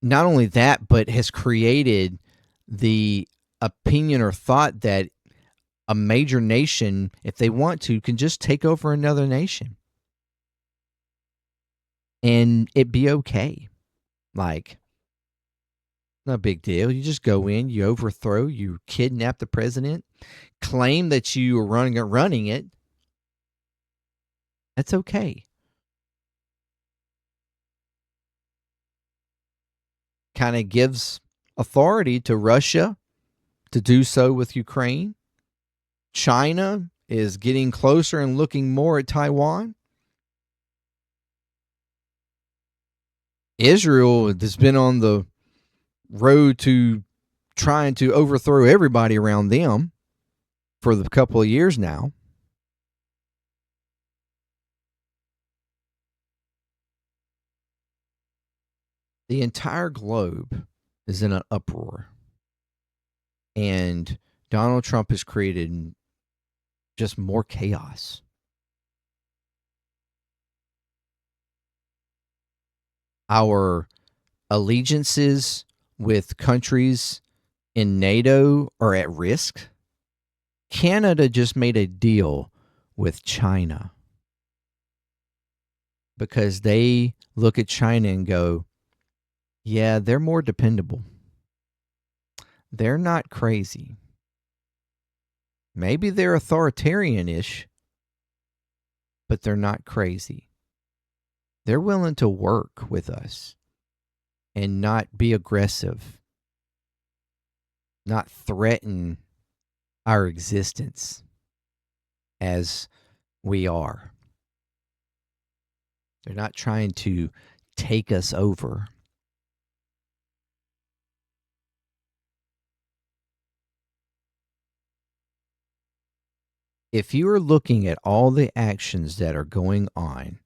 not only that, but has created the opinion or thought that a major nation, if they want to, can just take over another nation and it be okay. Like, no big deal. You just go in, you overthrow, you kidnap the president, claim that you are running it. That's okay. Kind of gives authority to Russia to do so with Ukraine. China is getting closer and looking more at Taiwan. Israel has been on the road to trying to overthrow everybody around them for the couple of years now. The entire globe is in an uproar. And Donald Trump has created just more chaos. Our allegiances with countries in NATO are at risk. Canada just made a deal with China because they look at China and go, yeah, they're more dependable. They're not crazy. Maybe they're authoritarian-ish, but they're not crazy. They're willing to work with us and not be aggressive, not threaten our existence as we are. They're not trying to take us over. If you are looking at all the actions that are going on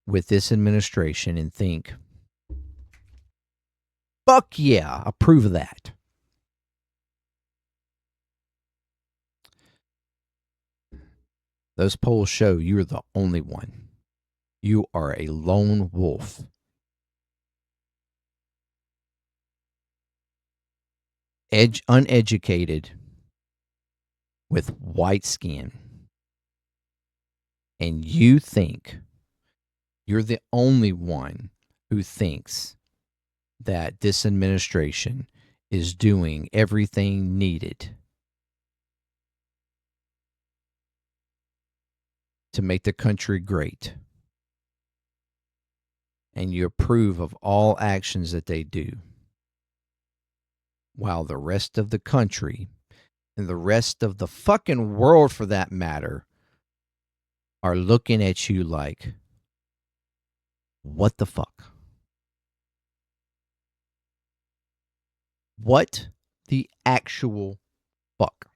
with this administration and think, fuck yeah, approve of that. Those polls show you're the only one. You are a lone wolf. Uneducated, with white skin. And you think you're the only one who thinks that this administration is doing everything needed to make the country great. And you approve of all actions that they do. While the rest of the country, and the rest of the fucking world for that matter, are looking at you like, what the fuck? What the actual fuck?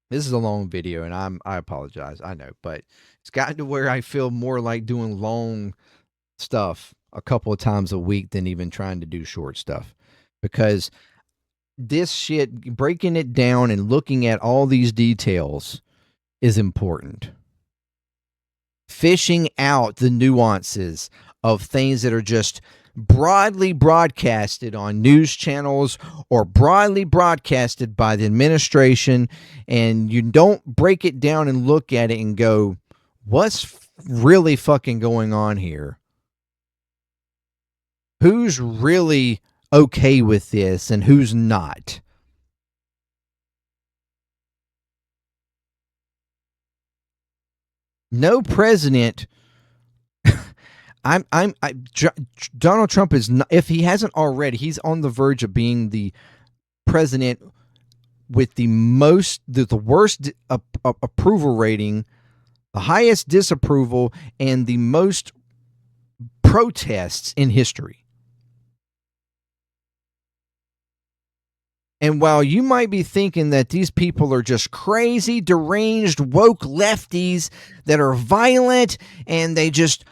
This is a long video, and I apologize. I know, but it's gotten to where I feel more like doing long stuff a couple of times a week than even trying to do short stuff, because this shit, breaking it down and looking at all these details, is important. Fishing out the nuances of things that are just broadly broadcasted on news channels or broadly broadcasted by the administration, and you don't break it down and look at it and go, what's really fucking going on here? Who's really okay with this and who's not? No president. Donald Trump is not, if he hasn't already, he's on the verge of being the president with the worst approval rating, the highest disapproval, and the most protests in history. And while you might be thinking that these people are just crazy, deranged, woke lefties that are violent and they just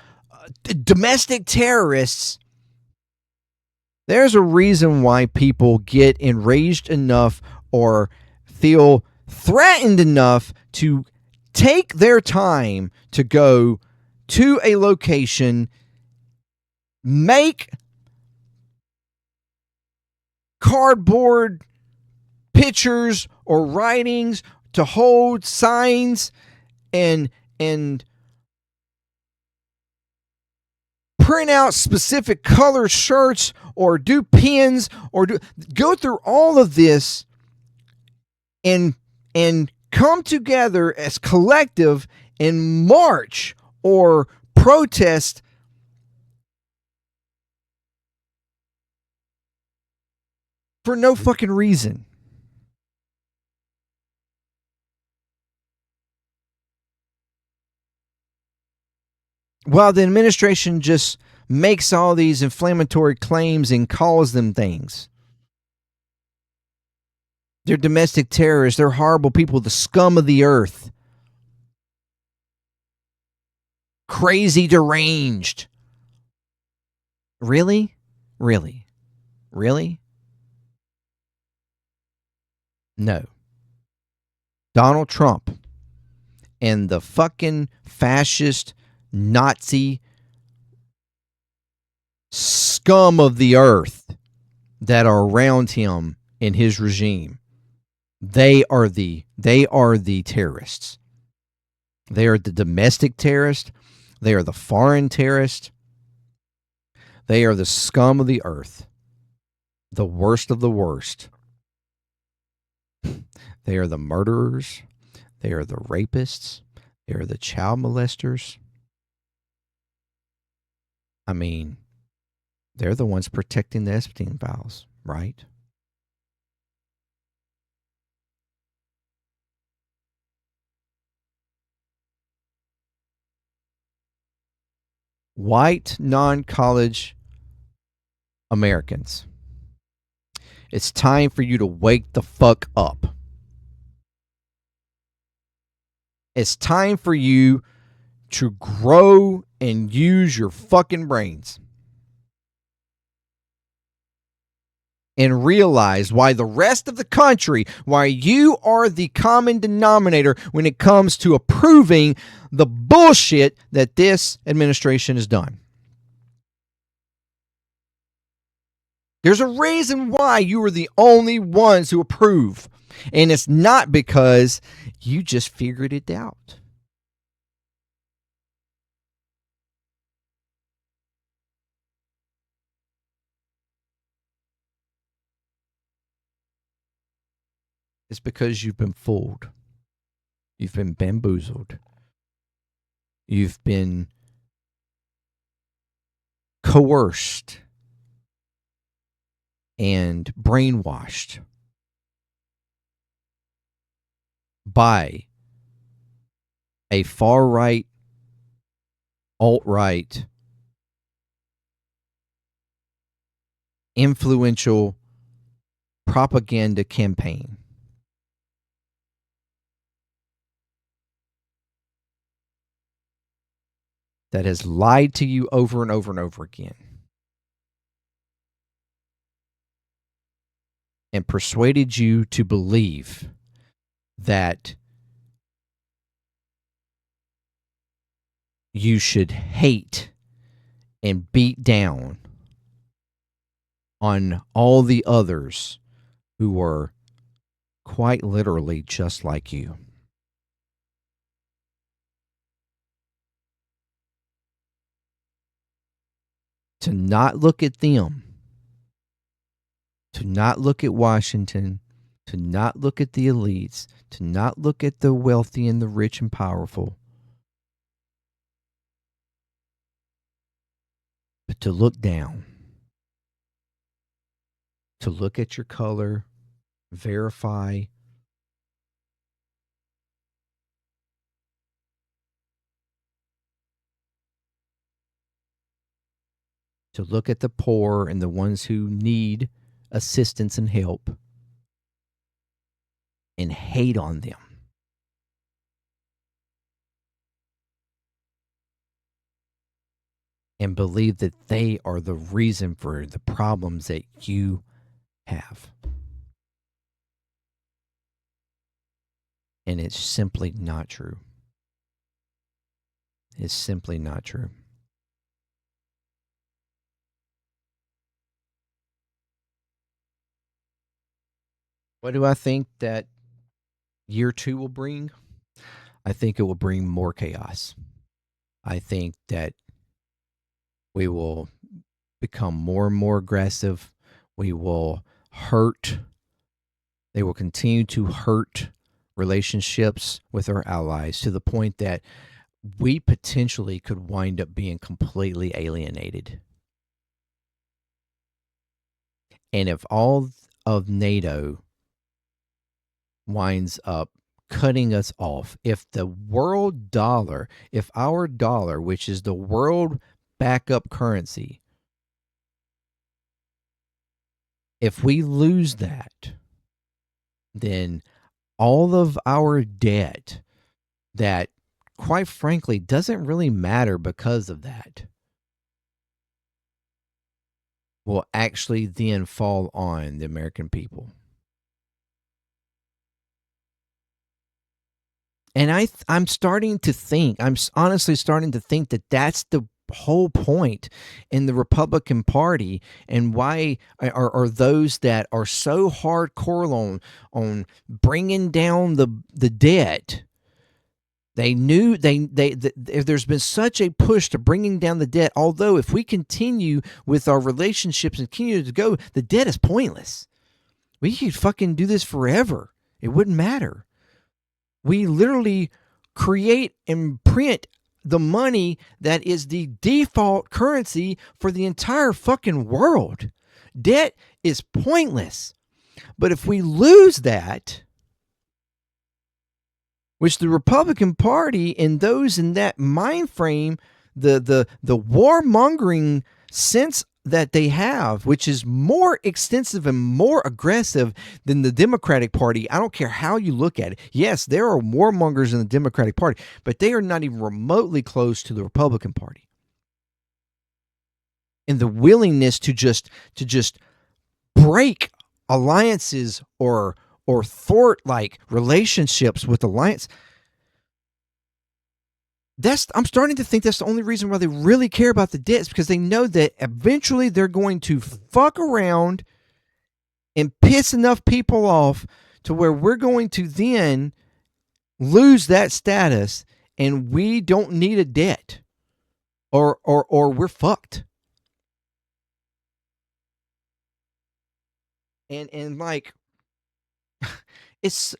domestic terrorists, there's a reason why people get enraged enough or feel threatened enough to take their time to go to a location, make cardboard pictures or writings to hold signs and print out specific color shirts or do pins or go through all of this and come together as collective and march or protest for no fucking reason. While the administration just makes all these inflammatory claims and calls them things. They're domestic terrorists. They're horrible people, the scum of the earth. Crazy, deranged. Really? Really? Really? No. Donald Trump and the fucking fascist Nazi scum of the earth that are around him in his regime, they are the terrorists. They are the domestic terrorists. They are the foreign terrorists. They are the scum of the earth, the worst of the worst. They are the murderers. They are the rapists. They are the child molesters. I mean, they're the ones protecting the Epstein files, right? White, non-college Americans. It's time for you to wake the fuck up. It's time for you to grow and use your fucking brains. and realize why the rest of the country, why you are the common denominator when it comes to approving the bullshit that this administration has done. There's a reason why you are the only ones who approve. And it's not because you just figured it out. It's because you've been fooled. You've been bamboozled. You've been coerced and brainwashed by a far-right, alt-right, influential propaganda campaign. That has lied to you over and over and over again. And persuaded you to believe that you should hate and beat down on all the others who are quite literally just like you. To not look at them, to not look at Washington, to not look at the elites, to not look at the wealthy and the rich and powerful, but to look down, to look at your color, verify, to look at the poor and the ones who need assistance and help, and hate on them. And believe that they are the reason for the problems that you have. And it's simply not true. It's simply not true. What do I think that year 2 will bring? I think it will bring more chaos. I think that we will become more and more aggressive. We will hurt. They will continue to hurt relationships with our allies to the point that we potentially could wind up being completely alienated. And if all of NATO winds up cutting us off, if the world dollar, if our dollar, which is the world backup currency, if we lose that, then all of our debt that, quite frankly, doesn't really matter because of that, will actually then fall on the American people. And I'm starting to think, I'm honestly starting to think that that's the whole point in the Republican Party, and why are those that are so hardcore on bringing down the debt. They knew there's been such a push to bringing down the debt. Although if we continue with our relationships and continue to go, the debt is pointless. We could fucking do this forever. It wouldn't matter. We literally create and print the money that is the default currency for the entire fucking world. Debt is pointless. But if we lose that, which the Republican Party and those in that mind frame, the warmongering sense that they have, which is more extensive and more aggressive than the Democratic Party. I don't care how you look at it. Yes, there are warmongers in the Democratic Party, but they are not even remotely close to the Republican Party. And the willingness to just break alliances or thwart like relationships with alliance. I'm starting to think that's the only reason why they really care about the debt, is because they know that eventually they're going to fuck around and piss enough people off to where we're going to then lose that status, and we don't need a debt, or we're fucked. And like, it's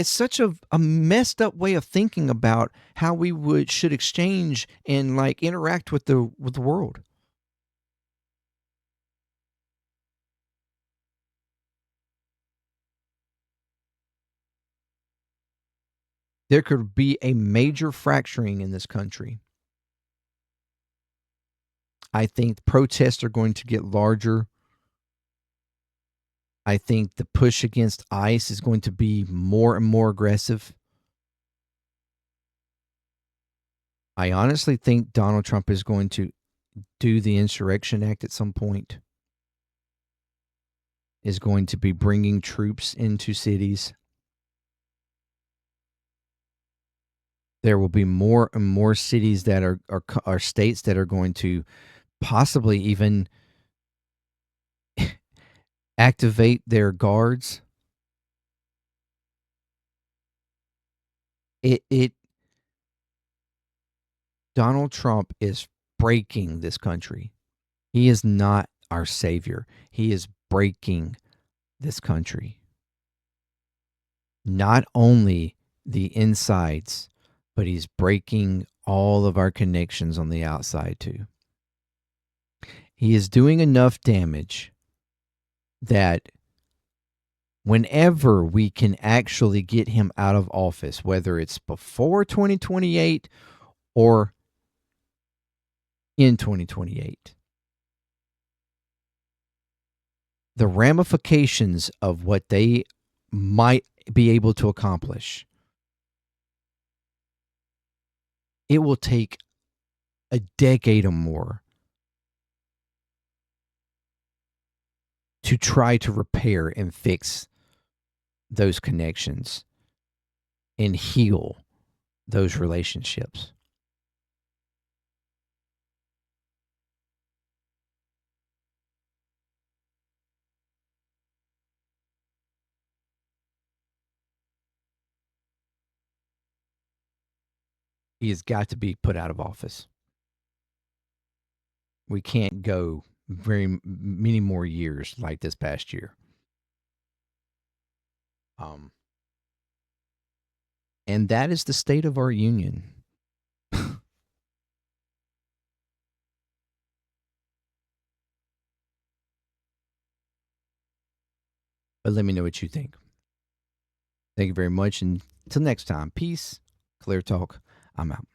such a messed up way of thinking about how we should exchange and like interact with the world. There could be a major fracturing in this country. I think protests are going to get larger. I think the push against ICE is going to be more and more aggressive. I honestly think Donald Trump is going to do the Insurrection Act at some point, is going to be bringing troops into cities. There will be more and more cities that are states that are going to possibly even activate their guards. It Donald Trump is breaking this country. He is not our savior. He is breaking this country. Not only the insides, but he's breaking all of our connections on the outside too. He is doing enough damage that whenever we can actually get him out of office, whether it's before 2028 or in 2028, the ramifications of what they might be able to accomplish, it will take a decade or more to try to repair and fix those connections and heal those relationships. He has got to be put out of office. We can't go very many more years like this past year. And that is the state of our union. But let me know what you think. Thank you very much. And until next time, peace, clear talk. I'm out.